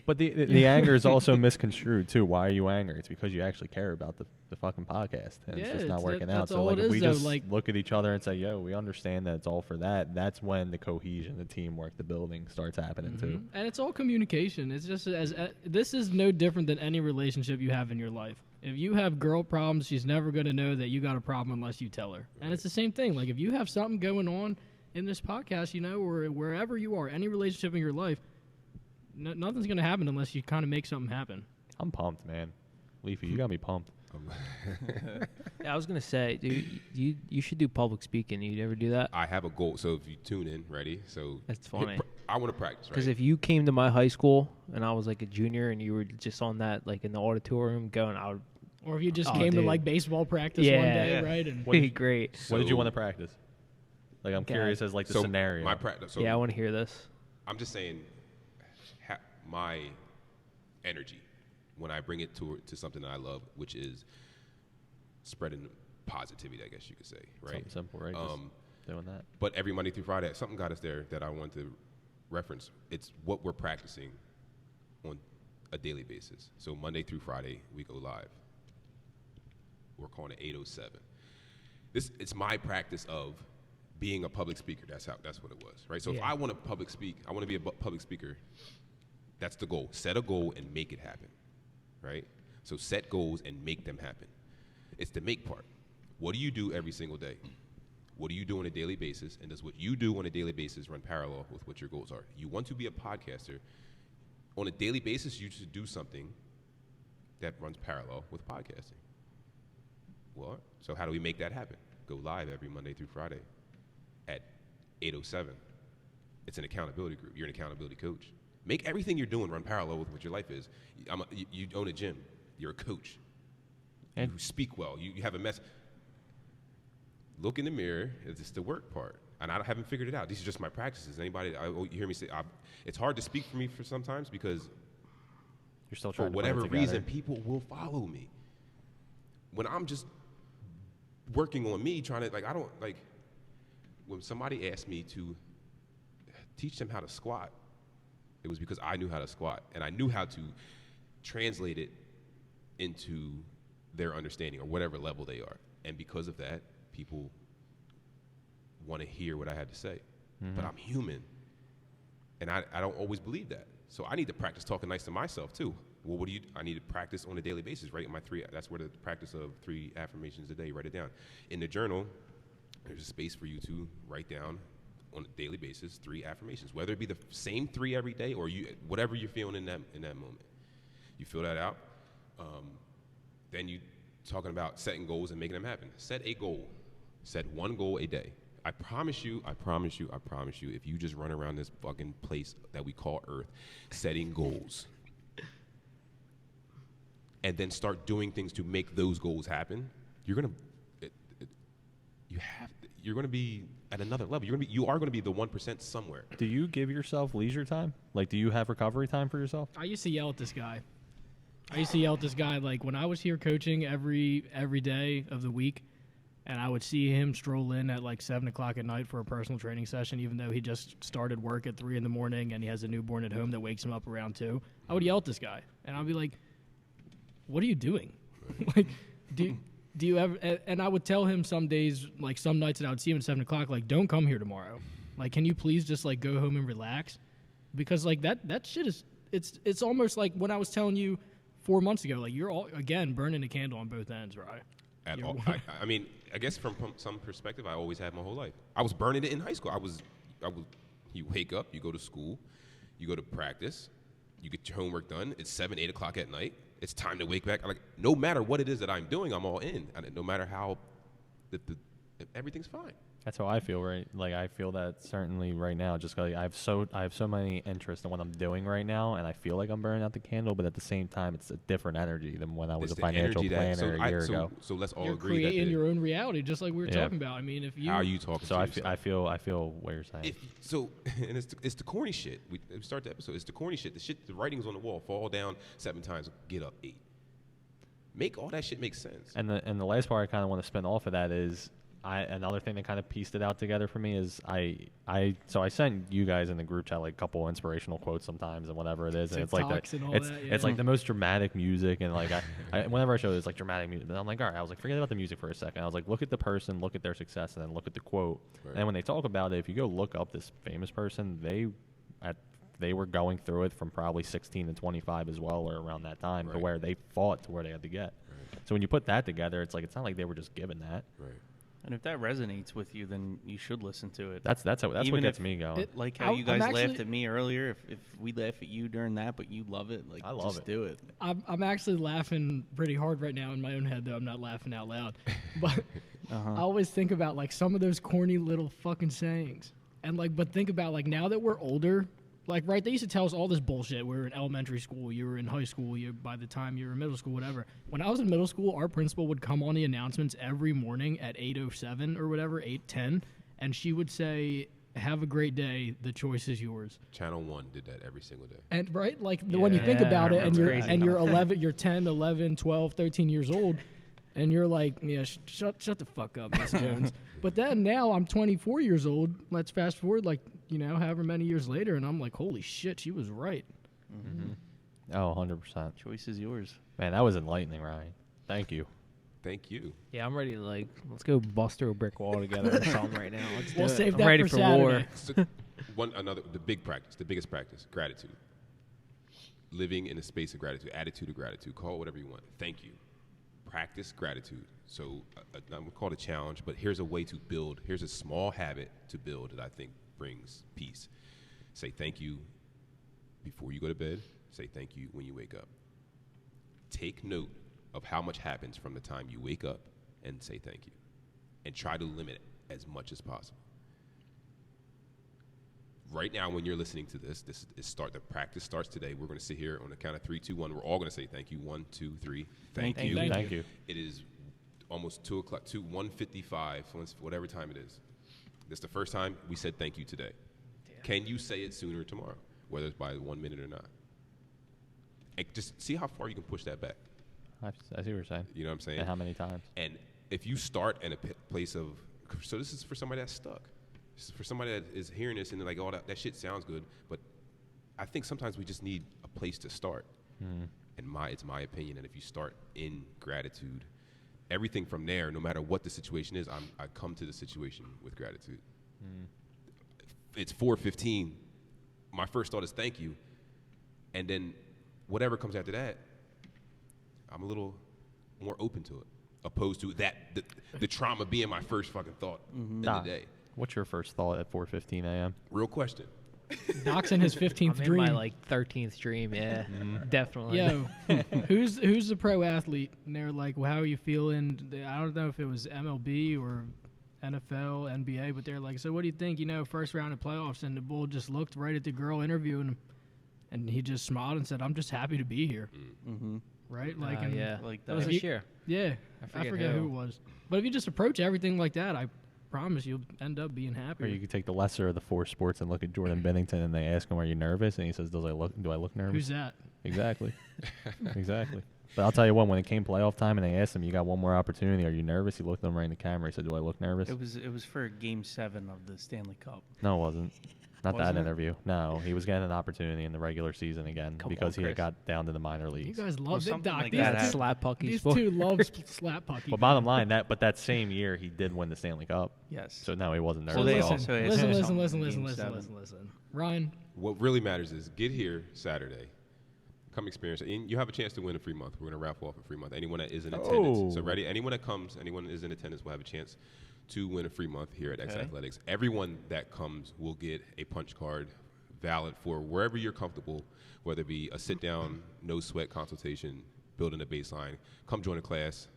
But the anger is also misconstrued too. Why are you angry? It's because you actually care about the fucking podcast, and it's Yeah, just not it's- working out. that's So all like, it if is, we though, just like- look at each other and say, "Yo, we understand that it's all for that," that's when the cohesion, the teamwork, the building starts happening too. And it's all communication. It's just this is no different than any relationship you have in your life. If you have girl problems, she's never going to know that you got a problem unless you tell her. And it's the same thing. Like, if you have something going on in this podcast, you know, or wherever you are, any relationship in your life, nothing's going to happen unless you kind of make something happen. I'm pumped, man. Leafy, you got me pumped. Yeah, I was gonna say, dude, you should do public speaking. You ever do that? I have a goal. So if you tune in, ready? So That's funny. I want to practice, right? Because if you came to my high school and I was like a junior and you were just on that, like in the auditorium going, I would Or if you just Oh, came to dude. like baseball practice one Yeah. day, Yeah. right? And What did be you- great. What did you So- want to practice? Like, I'm Okay. curious as like the so scenario. my practice. So Yeah, I want to hear this. I'm just saying, my energy when I bring it to something that I love, which is spreading positivity, I guess you could say, right? Something simple, right? Just doing that. But every Monday through Friday, something got us there that I want to reference. It's what we're practicing on a daily basis. So Monday through Friday, we go live. We're calling it 807. It's my practice of being a public speaker. That's what it was, right? So if Yeah. I want to public speak, I want to be a public speaker. That's the goal. Set a goal and make it happen, right? So set goals and make them happen. It's the make part. What do you do every single day? What do you do on a daily basis? And does what you do on a daily basis run parallel with what your goals are? You want to be a podcaster. On a daily basis, you should do something that runs parallel with podcasting. Well, so how do we make that happen? Go live every Monday through Friday at 8:07. It's an accountability group. You're an accountability coach. Make everything you're doing run parallel with what your life is. You own a gym. You're a coach. And You speak well. You have a message. Look in the mirror. It's the work part. And I haven't figured it out. These are just my practices. You hear me say, it's hard to speak for me for sometimes because you're still for trying to put it whatever together. reason, people will follow me. When I'm just working on me, trying to, I don't, when somebody asked me to teach them how to squat, it was because I knew how to squat, and I knew how to translate it into their understanding or whatever level they are. And because of that, people want to hear what I had to say. But I'm human, and I don't always believe that. So I need to practice talking nice to myself, too. Well, I need to practice on a daily basis, right? That's where the practice of 3 affirmations a day, write it down. In the journal, there's a space for you to write down on a daily basis 3 affirmations, whether it be the same 3 every day or whatever you're feeling in that moment. You fill that out. Then you talking about setting goals and making them happen. Set a goal. Set 1 goal a day. I promise you, if you just run around this fucking place that we call Earth, setting goals, and then start doing things to make those goals happen, you're gonna be at another level. You are gonna be the 1% somewhere. Do you give yourself leisure time? Like, do you have recovery time for yourself? I used to yell at this guy. Like when I was here coaching every day of the week. And I would see him stroll in at like 7 o'clock at night for a personal training session, even though he just started work at 3 in the morning and he has a newborn at home that wakes him up around 2. I would yell at this guy, and I'd be like, "What are you doing? Like, do you ever?" And I would tell him some days, like some nights that I would see him at 7 o'clock, like, "Don't come here tomorrow. Like, can you please just like go home and relax?" Because like that shit is it's almost like when I was telling you 4 months ago, like you're all again burning a candle on both ends, right? At all. I mean, I guess from some perspective, I always had my whole life. I was burning it in high school. I was. You wake up, you go to school, you go to practice, you get your homework done. It's 7, 8 o'clock at night. It's time to wake back. Like, no matter what it is that I'm doing, I'm all in. And no matter how, everything's fine. That's how I feel, right? Like, I feel that certainly right now, just like I have so many interests in what I'm doing right now, and I feel like I'm burning out the candle, but at the same time, it's a different energy than when I was a financial planner a year ago. So let's all You're agree that creating your own reality, just like we were talking about. I mean, if you how are you talking? So to I feel what you're saying. And it's the corny shit. We start the episode. It's the corny shit. The writing's on the wall. Fall down 7 times. Get up 8. Make all that shit make sense. And the last part I kind of want to spin off of that is. Another thing that kind of pieced it out together for me is I sent you guys in the group chat like a couple inspirational quotes sometimes and whatever it is, and it's like it's like the most dramatic music, and like I whenever I show it's like dramatic music, but I'm like, all right, I was like, forget about the music for a second. I was like, look at the person, look at their success, and then look at the quote. Right. And when they talk about it, if you go look up this famous person, they were going through it from probably 16 to 25 as well, or around that time, to where they fought to where they had to get. Right. So when you put that together, it's like it's not like they were just given that. Right. And if that resonates with you, then you should listen to it. That's what gets me going. Like how you guys laughed at me earlier. If we laugh at you during that, but you love it, like I love just do it. I'm actually laughing pretty hard right now in my own head, though I'm not laughing out loud. But I always think about like some of those corny little fucking sayings, and like, but think about like now that we're older. Like, right, they used to tell us all this bullshit. We were in elementary school, you were in high school, by the time you were in middle school, whatever. When I was in middle school, our principal would come on the announcements every morning at 8:07 or whatever, 8:10, and she would say, "Have a great day, the choice is yours." Channel 1 did that every single day. And, right, like, when you think about it, and you're 11, you're 10, 11, 12, 13 years old, and you're like, yeah, shut the fuck up, Miss Jones. But then now I'm 24 years old. Let's fast forward, like, however many years later, and I'm like, holy shit, she was right. Mm-hmm. Oh, 100%. Choice is yours. Man, that was enlightening, Ryan. Thank you. Thank you. Yeah, I'm ready to let's go bust through a brick wall together or something right now. We'll save I'm that ready for war. Saturday. The biggest practice, gratitude. Living in a space of gratitude, attitude of gratitude, call it whatever you want. Thank you. Practice gratitude. So I'm going to call it a challenge, but here's a way to build. Here's a small habit to build that I think brings peace. Say thank you before you go to bed. Say thank you when you wake up. Take note of how much happens from the time you wake up and say thank you. And try to limit it as much as possible. Right now, when you're listening to this the practice starts today. We're going to sit here on the count of 3, 2, 1. We're all going to say thank you. 1, 2, 3. Thank you. Thank you. It is almost 2 o'clock, 1:55, whatever time it is. This is the first time we said thank you today. Damn. Can you say it sooner or tomorrow, whether it's by 1 minute or not? And just see how far you can push that back. I see what you're saying. You know what I'm saying? And how many times? And if you start in a place of, so this is for somebody that's stuck. This is for somebody that is hearing this and they're like, oh, that shit sounds good. But I think sometimes we just need a place to start. And it's my opinion. And if you start in gratitude, everything from there, no matter what the situation is, I come to the situation with gratitude. It's 4:15. My first thought is thank you. And then whatever comes after that, I'm a little more open to it, opposed to the trauma being my first fucking thought in the day. What's your first thought at 4:15 a.m.? Real question. Doc's in his 15th I'm dream. in my 13th dream, yeah, definitely. Yo, who's the pro athlete? And they're like, well, how are you feeling? I don't know if it was MLB or NFL, NBA, but they're like, so what do you think? First round of playoffs, and the bull just looked right at the girl interviewing him, and he just smiled and said, I'm just happy to be here. Right? Like, yeah, like that was this year. Yeah, I forget who it was. But if you just approach everything like that, I promise you'll end up being happy. Or you could take the lesser of the 4 sports and look at Jordan Bennington, and they ask him, "Are you nervous?" And he says, "Do I look nervous?" Who's that? Exactly. Exactly. But I'll tell you what, when it came playoff time and they asked him, you got one more opportunity, are you nervous? He looked at them right in the camera. He said, do I look nervous? It was for Game 7 of the Stanley Cup. No, it wasn't. Not Wasn't that it? interview. No, he was getting an opportunity in the regular season again because he had got down to the minor You leagues. guys Well, love it, something Doc. like These that two- happened. Slap pucky These sport. two love slap pucky. But bottom line, that same year he did win the Stanley Cup. Yes. So no, he wasn't nervous Well, they at all. also asked listen, him listen, something listen, in listen, Game listen, 7. listen, listen. Ryan, What really matters is get here Saturday. Come experience it. And you have a chance to win a free month. We're going to raffle off a free month. Anyone that is in attendance. So ready? Anyone that comes, anyone that is in attendance will have a chance to win a free month here at X Okay. Athletics. Everyone that comes will get a punch card valid for wherever you're comfortable, whether it be a sit-down, no-sweat consultation, building a baseline. Come join a class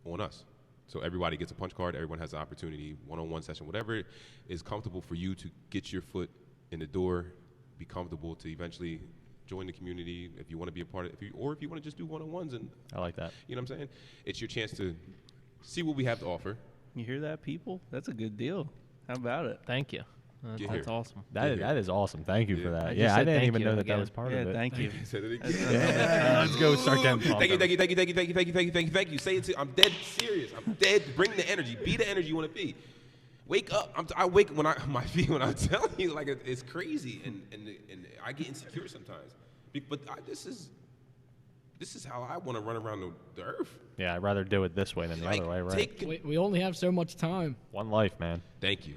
on us. So everybody gets a punch card. Everyone has the opportunity, one-on-one session, whatever is comfortable for you to get your foot in the door, be comfortable to eventually join the community if you want to be a part of it, or if you want to just do one-on-ones and I like that. you know what I'm saying? It's your chance to see what we have to offer. You hear that, people? That's a good deal. How about it? Thank you. Get That's here. awesome. That is awesome. Thank you for Yeah. that. I just Yeah, I said didn't thank even you know that again. was part Yeah, of it. thank you. Said it again. Yeah, let's go start getting pumped Thank you, up. thank you, thank you, thank you, thank you, thank you, thank you, thank you, thank you. Say it to I'm dead serious. I'm dead. Bring the energy. Be the energy you want to be. Wake up. I wake when my feet when I'm telling you like it's crazy and I get insecure sometimes. But this is how I want to run around the earth. Yeah, I'd rather do it this way than the other way, right? we only have so much time. One life, man. Thank you.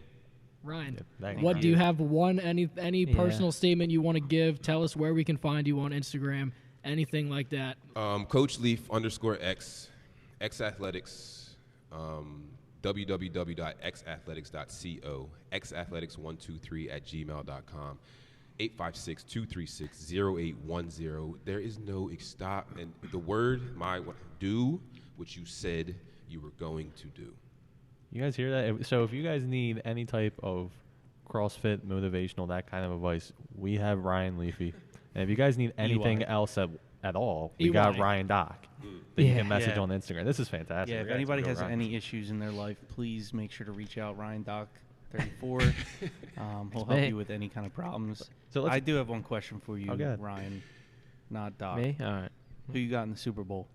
Ryan, Thank what you. do you have? any Yeah. personal statement you want to give? Tell us where we can find you on Instagram, anything like that. Coach Leaf _X, X Athletics, www.xathletics.co, xathletics123@gmail.com, 856-236-0810. There is no stop. And the word, do what you said you were going to do. You guys hear that? So if you guys need any type of CrossFit, motivational, that kind of advice, we have Ryan Leafey. And if you guys need anything else at all, we got EY. Ryan Doc that you Yeah. can message Yeah. on Instagram. This is fantastic. Yeah, We if gotta anybody go has Ryan. any issues in their life, please make sure to reach out. Ryan Doc 34. He'll help me. you with any kind of problems. So let's- I do have one question for you, Oh, go ahead. Ryan, not Doc. Me? All right. Who you got in the Super Bowl?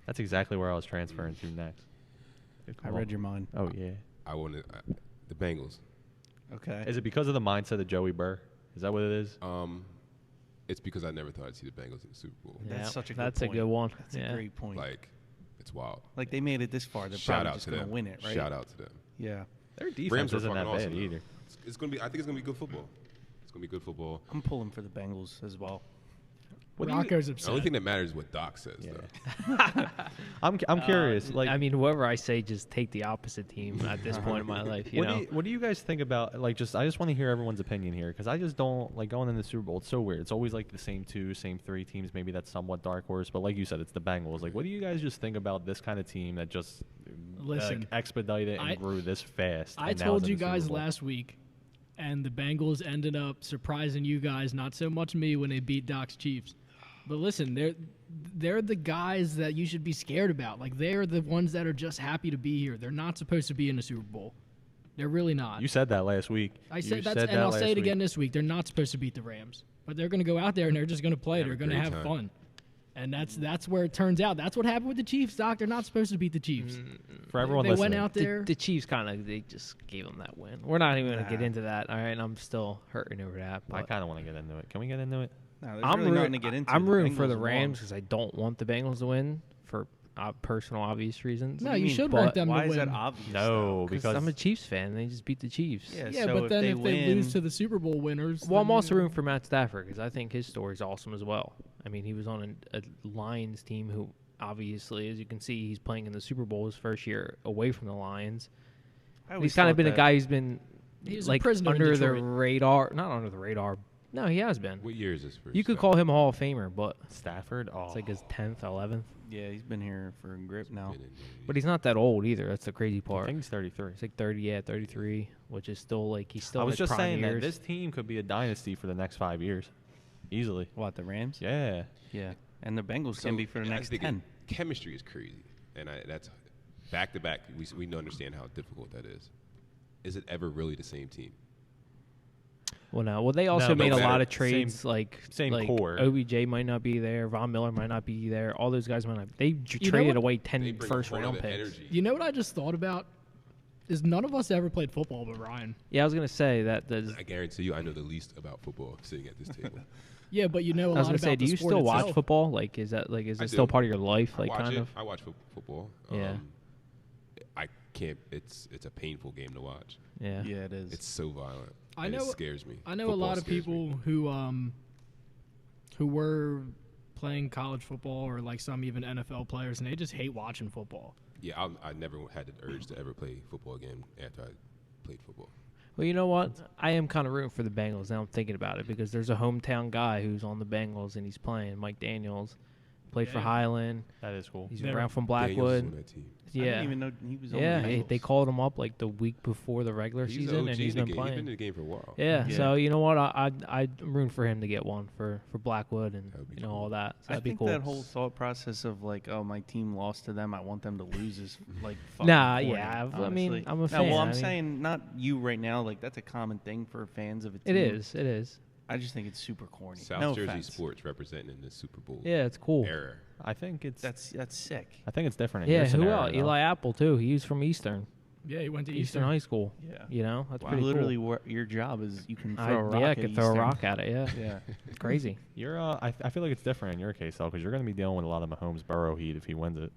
That's exactly where I was transferring to next. I read your mind. Oh, yeah. I want to the Bengals. Okay. Is it because of the mindset of Joey Burr? Is that what it is? It's because I never thought I'd see the Bengals in the Super Bowl. That's Yeah, such a good That's point. a good one. That's yeah. a great point. Like, it's wild. Like they made it this far, they're Shout probably out just to going to them. win it, right? Shout out to them. Yeah. Their defense Rams are isn't that fucking bad awesome, either. It's gonna be. I think it's gonna be good football. It's gonna be good football. I'm pulling for the Bengals as well. What do you- Rocco's The upset. only thing that matters is what Doc says, Yeah. though. I'm curious. Like, I mean, whoever I say, just take the opposite team at this point in my life. You know, what do you guys think about, like, I just want to hear everyone's opinion here, because I just don't, like, going in the Super Bowl, it's so weird. It's always, like, the same same three teams. Maybe that's somewhat dark horse, but like you said, it's the Bengals. Like, what do you guys just think about this kind of team that just Listen, expedited and grew this fast? I and now told is in you the Super guys Bowl? last week, and the Bengals ended up surprising you guys, not so much me, when they beat Doc's Chiefs. But listen, they're the guys that you should be scared about. Like, they're the ones that are just happy to be here. They're not supposed to be in the Super Bowl. They're really not. You said that last week. I You said that's, that and I'll last say it week. again this week. They're not supposed to beat the Rams, but they're going to go out there and they're just going to play. Have They're a going to great have time. fun, and that's where it turns out. That's what happened with the Chiefs, Doc. They're not supposed to beat the Chiefs. For everyone they listening, went out there. the Chiefs they just gave them that win. We're not even going to get Nah. into that. All right, I'm still hurting over that. I But kind of want to get into it. Can we get into it? No, there's I'm really rooting, nothing to get into. I'm The rooting for Bengals the won. Rams because I don't want the Bengals to win for personal obvious reasons. No, What do you mean? should But want them Why to is win. that obvious? No, though? because I'm a Chiefs fan. They just beat the Chiefs. Yeah, Yeah, so but then if they win, lose to the Super Bowl winners, Well, I'm then, also you know. rooting for Matt Stafford because I think his story's awesome as well. I mean, he was on a Lions team who, obviously, as you can see, he's playing in the Super Bowl his first year away from the Lions. I always He's kind of thought been a that- guy who's been He was a like prisoner in under the Detroit. radar. Not under the radar. No, he has been. What year is this? You could call him a Hall of Famer, but Stafford. Oh, it's like his 10th, 11th. Yeah, he's been here for a grip now. But he's not that old either. That's the crazy I part. think he's 33. He's like 33, which is still like he's still. I in was his just prime saying years. that this team could be a dynasty for the next 5 years, easily. What, the Rams? Yeah. Yeah. And the Bengals can be for the next 10. Chemistry is crazy, and that's back to back. We understand how difficult that is. Is it ever really the same team? Well, no. Well, they also No, made a better. lot of trades. Same like core. OBJ might not be there. Von Miller might not be there. All those guys might not. They know traded what? away They 10 bring a first whole round other picks. energy. You know what I just thought about? Is none of us ever played football but Ryan. Yeah, I was gonna say that. I guarantee you, I know the least about football sitting at this table. Yeah, but you know a I was lot gonna about say, the do you sport still watch itself. football? Like, is I it still do. part of your life? Like, I watch kind it. of. I watch football. Yeah. I can't. It's a painful game to watch. Yeah. Yeah, it is. It's so violent. I and know- It scares me. I know Football a lot of scares me. people who were playing college football or like some even NFL players, and they just hate watching football. Yeah, I never had the urge to ever play football again after I played football. Well, you know what? I am kind of rooting for the Bengals now. I'm thinking about it because there's a hometown guy who's on the Bengals and he's playing. Mike Daniels played for Yeah. Highland. That is cool. He's They're- around from Daniels is Blackwood. on that team. I Yeah. didn't even know he was on Yeah, the Bengals. they called him up like the week before the regular He's season, OG and he's in the been game. playing. He's been in the game for a while. Yeah, Yeah. so you know what? I'm rooting for him to get one for Blackwood and That would be you know cool. all that. So I that'd be think cool. that whole thought process of like, oh, my team lost to them, I want them to lose is like fucking Nah, corny, yeah, I mean, honestly. I'm a No, fan. well, I I'm mean- saying not you right now. Like that's a common thing for fans of a It team. is. It is. I just think it's super corny. South no Jersey offense. sports representing in the Super Bowl Yeah, it's cool. era. I think it's That's sick. I think it's different. In Yeah, your who scenario, else? though. Eli Apple too. He's from Eastern Yeah, he went to Eastern Eastern. High School. Yeah. You know, that's Wow. pretty Literally, cool. your job is you can throw I, a rock yeah, I at could throw a Eastern. rock at it. Yeah, Yeah. it's crazy. You're. I feel like it's different in your case though, because you're going to be dealing with a lot of Mahomes Burrow heat if he wins it.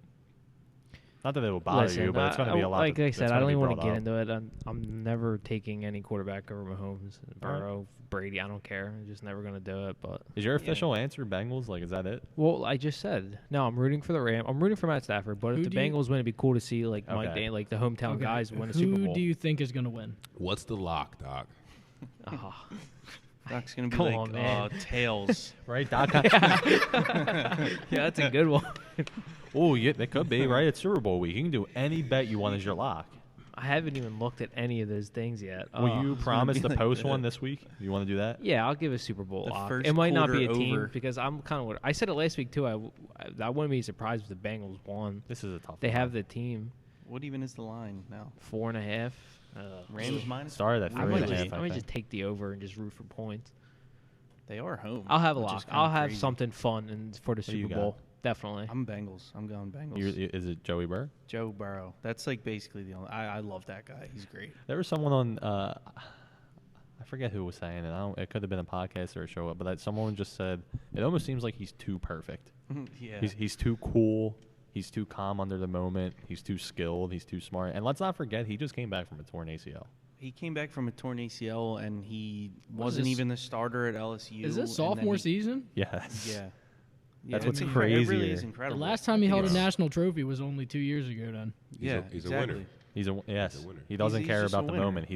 Not that it will bother Listen, you, but it's going to be a lot. Like I that's said, I gonna don't be even want to brought get up. into it. I'm never taking any quarterback over Mahomes, Burrow, Brady. I don't care. I'm just never gonna do it. But Is your official answer Bengals? Like, is that it? well, I just said no. I'm rooting for the Ram. I'm rooting for Matt Stafford. But Who if the do you- Bengals win, it'd be cool to see like Mike Okay. Dan, like the hometown Okay, guys win a Who Super Bowl. do you think is going to win? What's the lock, Doc? Ah. Doc's gonna be Come like on, man. tails. Right, Doc. Yeah, that's a good one. Oh, yeah, that could be right. It's Super Bowl week. You can do any bet you want as your lock. I haven't even looked at any of those things yet. Will you promise be to like post that. one this week? You want to do that? Yeah, I'll give a Super Bowl The lock. first It might not be a quarter team over. because I'm kind of. I said it last week too. I wouldn't be surprised if the Bengals won. This is a tough. They one. have the team What even is the line now? 4.5. Rams minus. started at I three might and a just, half. I might think. just take the over and just root for points. They are home. I'll have a which lock. is kinda I'll have crazy. something fun and for the do you Super got? Bowl. Definitely. I'm Bengals. I'm going Bengals. Is it Joey Burr? Joe Burrow. That's like basically the only. I love that guy. He's great. There was someone on. I forget who was saying it. It could have been a podcast or a show, but someone just said it almost seems like he's too perfect. Yeah. He's too cool. He's too calm under the moment. He's too skilled. He's too smart. And let's not forget, he just came back from a torn ACL. He came back from a torn ACL and he What is wasn't this- even the starter at LSU. Is this and then sophomore he- season? Yes. Yeah. That's Yeah, what's it's crazy It really here. is The incredible. last time he held a Yes. national trophy was only 2 years ago. Then Yeah, He's a exactly. winner. He's a yes. winner. He doesn't He's care just about a the winner. moment.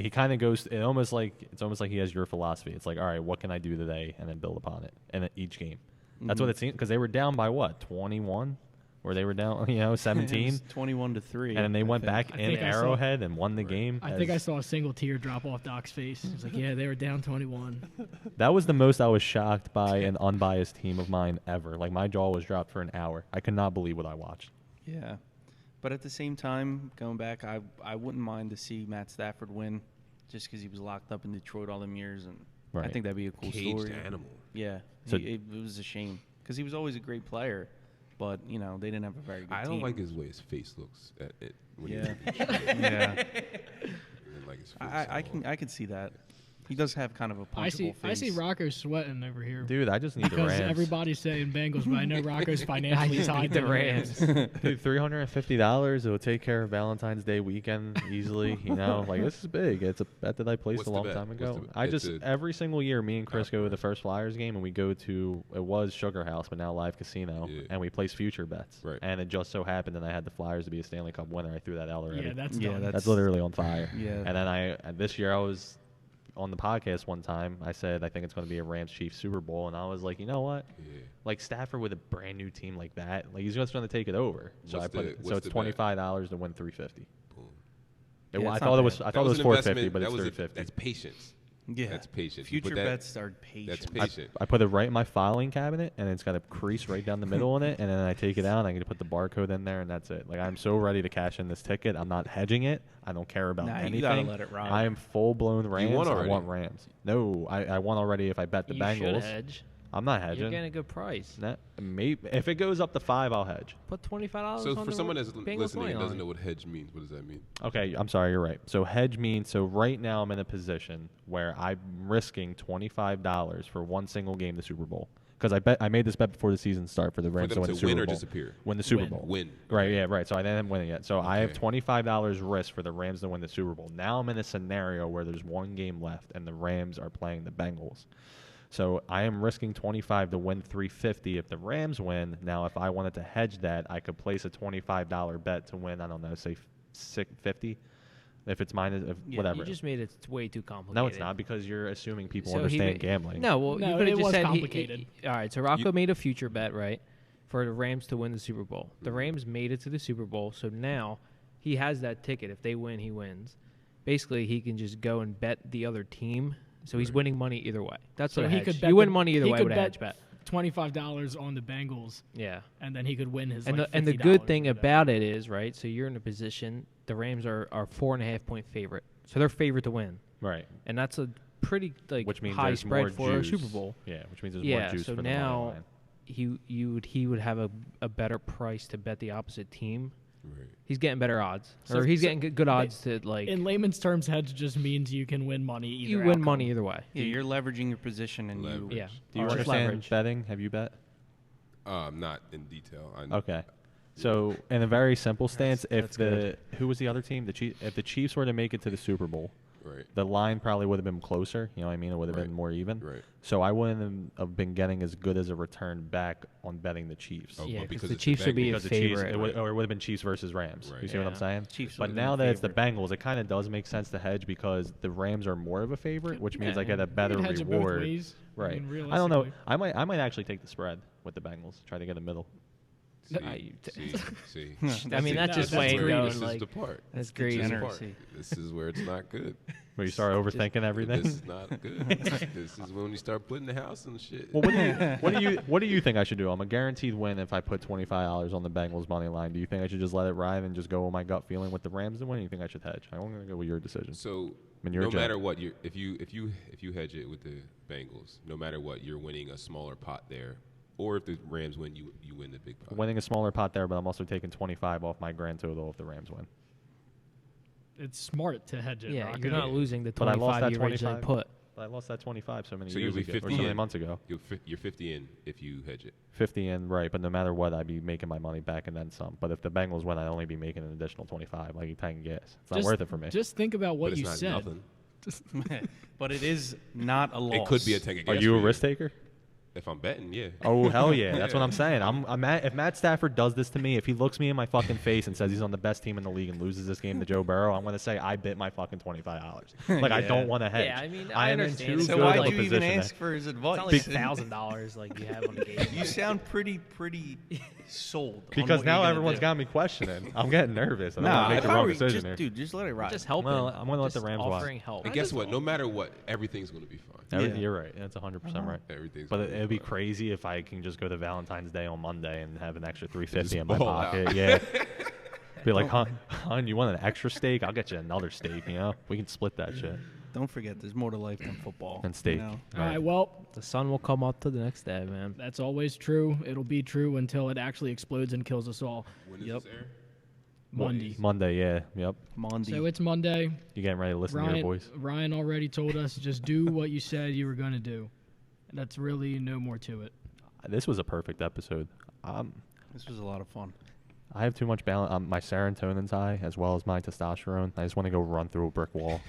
He kind of goes. It's almost like he has your philosophy. It's like, all right, what can I do today, and then build upon it. And at each game, that's what Mhm. it seemed because they were down by what 21, or they were down 17, 21-3. and then they went back I in think I saw- Arrowhead and won the game. I think I as- saw a single tear drop off Doc's face. He was like, "Yeah, they were down 21." That was the most I was shocked by an unbiased team of mine ever. Like my jaw was dropped for an hour. I could not believe what I watched. Yeah. But at the same time, going back, I wouldn't mind to see Matt Stafford win just because he was locked up in Detroit all them years. And I Right. think that'd be a cool Caged story. animal. Yeah. So- it was a shame because he was always a great player. But, they didn't have a very good I team. don't like his way his face looks at it when Yeah. he's Yeah. I don't like his face I at all. can see that. He does have kind of a punchable I see face. Rocco sweating over here Dude, I just need the because Rams. everybody's saying Bengals, but I know Rocco's financially tied to the Rams. Dude, $350. It will take care of Valentine's Day weekend easily. Like this is big. It's a bet that I placed What's a the long bet? time What's ago. the bet? I It's just a- every single year, me and Chris go to the first Flyers game, and we go to it was Sugar House, but now Live Casino, Yeah. and we place future bets. Right. And it just so happened that I had the Flyers to be a Stanley Cup winner. I threw that out already. Yeah, that's Yeah, done. That's literally on fire. Yeah. And then this year I was on the podcast one time. I said I think it's going to be a Rams Chiefs Super Bowl, and I was like, you know what? Yeah. Like Stafford with a brand new team like that, like he's just going to take it over. So What's I put the- it, what's so it's the bet? $25 to win $350. Boom. Yeah, I it's thought not it was bad. I thought it was an 450, investment. but That it's was 350. That's patience. Yeah. That's patient. Future bets are patient. That's patient. I put it right in my filing cabinet, and it's got a crease right down the middle in it, and then I take it out, and I can put the barcode in there, and that's it. Like, I'm so ready to cash in this ticket. I'm not hedging it. I don't care about anything. You gotta let it ride. I am full-blown Rams. won I already. want Rams. No, I won already if I bet the You Bengals. should hedge. I'm not hedging. You're getting a good price. Maybe if it goes up to 5, I'll hedge. Put $25 So on for the someone that's Bengals listening money and doesn't line. know what hedge means, what does that mean? Okay, I'm sorry, you're right. So hedge means, so right now I'm in a position where I'm risking $25 for one single game, the Super Bowl. Because I made this bet before the season start for the Rams them to win to the Super win Bowl. or disappear? Win the Super Win. Bowl. Win. Right, yeah, right. So I didn't win it yet. So I have Okay. $25 risk for the Rams to win the Super Bowl. Now I'm in a scenario where there's one game left and the Rams are playing the Bengals. So I am risking 25 to win 350 if the Rams win. Now, if I wanted to hedge that, I could place a $25 bet to win, I don't know, say 650. If it's mine, Yeah, whatever. You just made it way too complicated. No, it's not, because you're assuming people So he understand ma- gambling. No, well, No, you could it have just was said complicated. all right, so Rocco made a future bet, right, for the Rams to win the Super Bowl. The Rams made it to the Super Bowl, so now he has that ticket. If they win, he wins. Basically, he can just go and bet the other team. So he's winning money either way. That's So what a he hedge. could bet You win the- money either he way could with a hedge bet. $25 on the Bengals, Yeah. and then he could win his. And like, the $50 good thing or whatever. about it is, right, so you're in a position, the Rams are 4.5-point favorite. So they're favorite to win. Right. And that's a pretty Which means high there's more spread for juice. a Super Bowl. Yeah, which means there's Yeah, more juice so for the now money line. he would have a better price to bet the opposite team. Right. He's getting better odds, So- or he's so getting good odds to In layman's terms, hedge just means you can win money either. you win outcome. money either way. Yeah, you're leveraging your position and Leverage. you. Yeah. Do you Or understand leverage. betting? Have you bet? Not in detail. Okay. So, in a very simple stance, if that's the who was the other team? The Chiefs. If the Chiefs were to make it to the Super Bowl, Right. the line probably would have been closer. You know what I mean? It would have Right. been more even. Right. So I wouldn't have been getting as good as a return back on betting the Chiefs. Oh, Yeah, but 'cause because the it's Chiefs would be a Because the Chiefs, favorite. or it would have been Chiefs versus Rams. Right. You see what I'm Yeah. saying? Chiefs But would've now been that it's the favorite. Bengals, it kind of does make sense to hedge because the Rams are more of a favorite, which means Yeah. I get a better You can hedge it both reward. ways. Right. mean, I don't know. realistically. I might actually take the spread with the Bengals. Try to get a middle. See, I- see. I mean, that's just way greedy. going This like is the part. that's This greedy. is the part. Degeneracy. This is where it's not good. Where you start overthinking everything. This is not good. This is when you start putting the house and shit. Well, what do you think I should do? I'm a guaranteed win if I put $25 on the Bengals money line. Do you think I should just let it ride and just go with my gut feeling with the Rams to win? Or do you think I should hedge? I'm going to go with your decision. So mean, you're no a gent. matter what, if you hedge it with the Bengals, no matter what, you're winning a smaller pot there. Or if the Rams win, you win the big pot. Winning a smaller pot there, but I'm also taking 25 off my grand total if the Rams win. It's smart to hedge it. Yeah, Rocco. you're not losing the But I lost 25 that you originally 25. put. But I lost that 25 so many So years you'll be ago, or 50 so many in. months ago. You're 50 in if you hedge it. 50 in, right, but no matter what, I'd be making my money back and then some. But if the Bengals win, I'd only be making an additional 25, like you tank gas. It's not Just- worth it for me. Just think about what but it's you not said. nothing. But it is not a loss. It could be a tank of Are gas you for a risk taker? If I'm betting, yeah. Oh, hell yeah. That's what I'm saying. If Matt Stafford does this to me, if he looks me in my fucking face and says he's on the best team in the league and loses this game to Joe Burrow, I'm going to say I bit my fucking $25. Like, I Yeah. don't want to hedge. Yeah, I mean, I am in understand. too So So good why'd of a you even position ask for his It's advice? not like $1,000 like you have on the game. You sound pretty sold. on Because what now you're gonna everyone's do. got me questioning. I'm getting nervous. I don't Nah, want to make if the I wrong were- decision just, here. dude, just let it ride. Just helping. Well, I'm gonna let the Just Rams watch. offering help. And guess what? No matter what, everything's going to be fine. Yeah. You're right. That's 100% right. Everything's But gonna it'd be fine. crazy if I can just go to Valentine's Day on Monday and have an extra $350 Just in my ball out. pocket. Yeah. Be like, hon, you want an extra steak? I'll get you another steak. You know, we can split that shit. Don't forget, there's more to life than football. And steak. You know? All right. Well, The sun will come up to the next day, man. that's always true. It'll be true until it actually explodes and kills us all. When does Yep. this air? Monday. Monday, yeah. Yep. Monday. So it's Monday. You getting ready to listen to your voice? Ryan already told us just do what you said you were going to do. And that's really no more to it. This was a perfect episode. This was a lot of fun. I have too much balance. My serotonin's high as well as my testosterone. I just want to go run through a brick wall.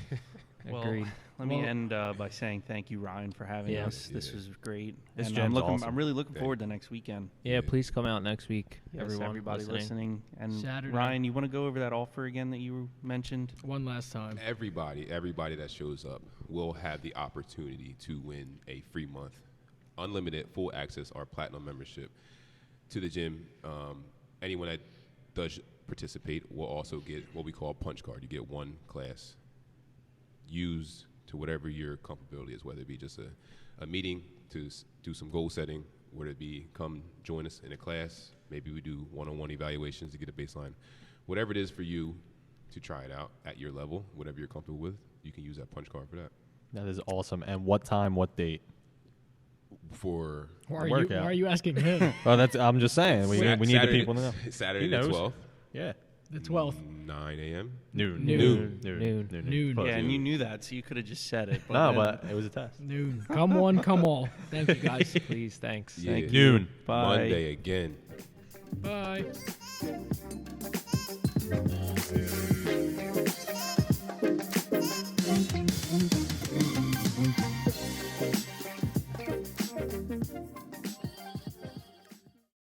Agreed. Let me end by saying thank you, Ryan, for having Yeah. us. This Yeah. was great. This and gem's awesome. I'm really looking Thank forward to next weekend. Yeah, please come out next week, Yes, everyone. everybody listening. And Saturday. Ryan, you want to go over that offer again that you mentioned? One last time. Everybody that shows up will have the opportunity to win a free month, unlimited full access or platinum membership to the gym. Anyone that does participate will also get what we call a punch card. You get one class. Use to whatever your comfortability is, whether it be just a meeting to do some goal setting, whether it be come join us in a class, maybe we do one-on-one evaluations to get a baseline. Whatever it is for you to try it out at your level, whatever you're comfortable with, you can use that punch card for that. That is awesome. And what time, what date? For Why workout. are you asking him? Oh, I'm just saying. We need the Saturday- people to know. Saturday He the knows. 12th, Yeah. The 12th. 9 a.m. Noon. Noon. Close. Yeah, and you knew that, so you could have just said it. No, then- but it was a test. Noon. Come one, come all. Thank you, guys. Please, thanks. Yeah. Thank Noon. Bye. Monday again. Bye.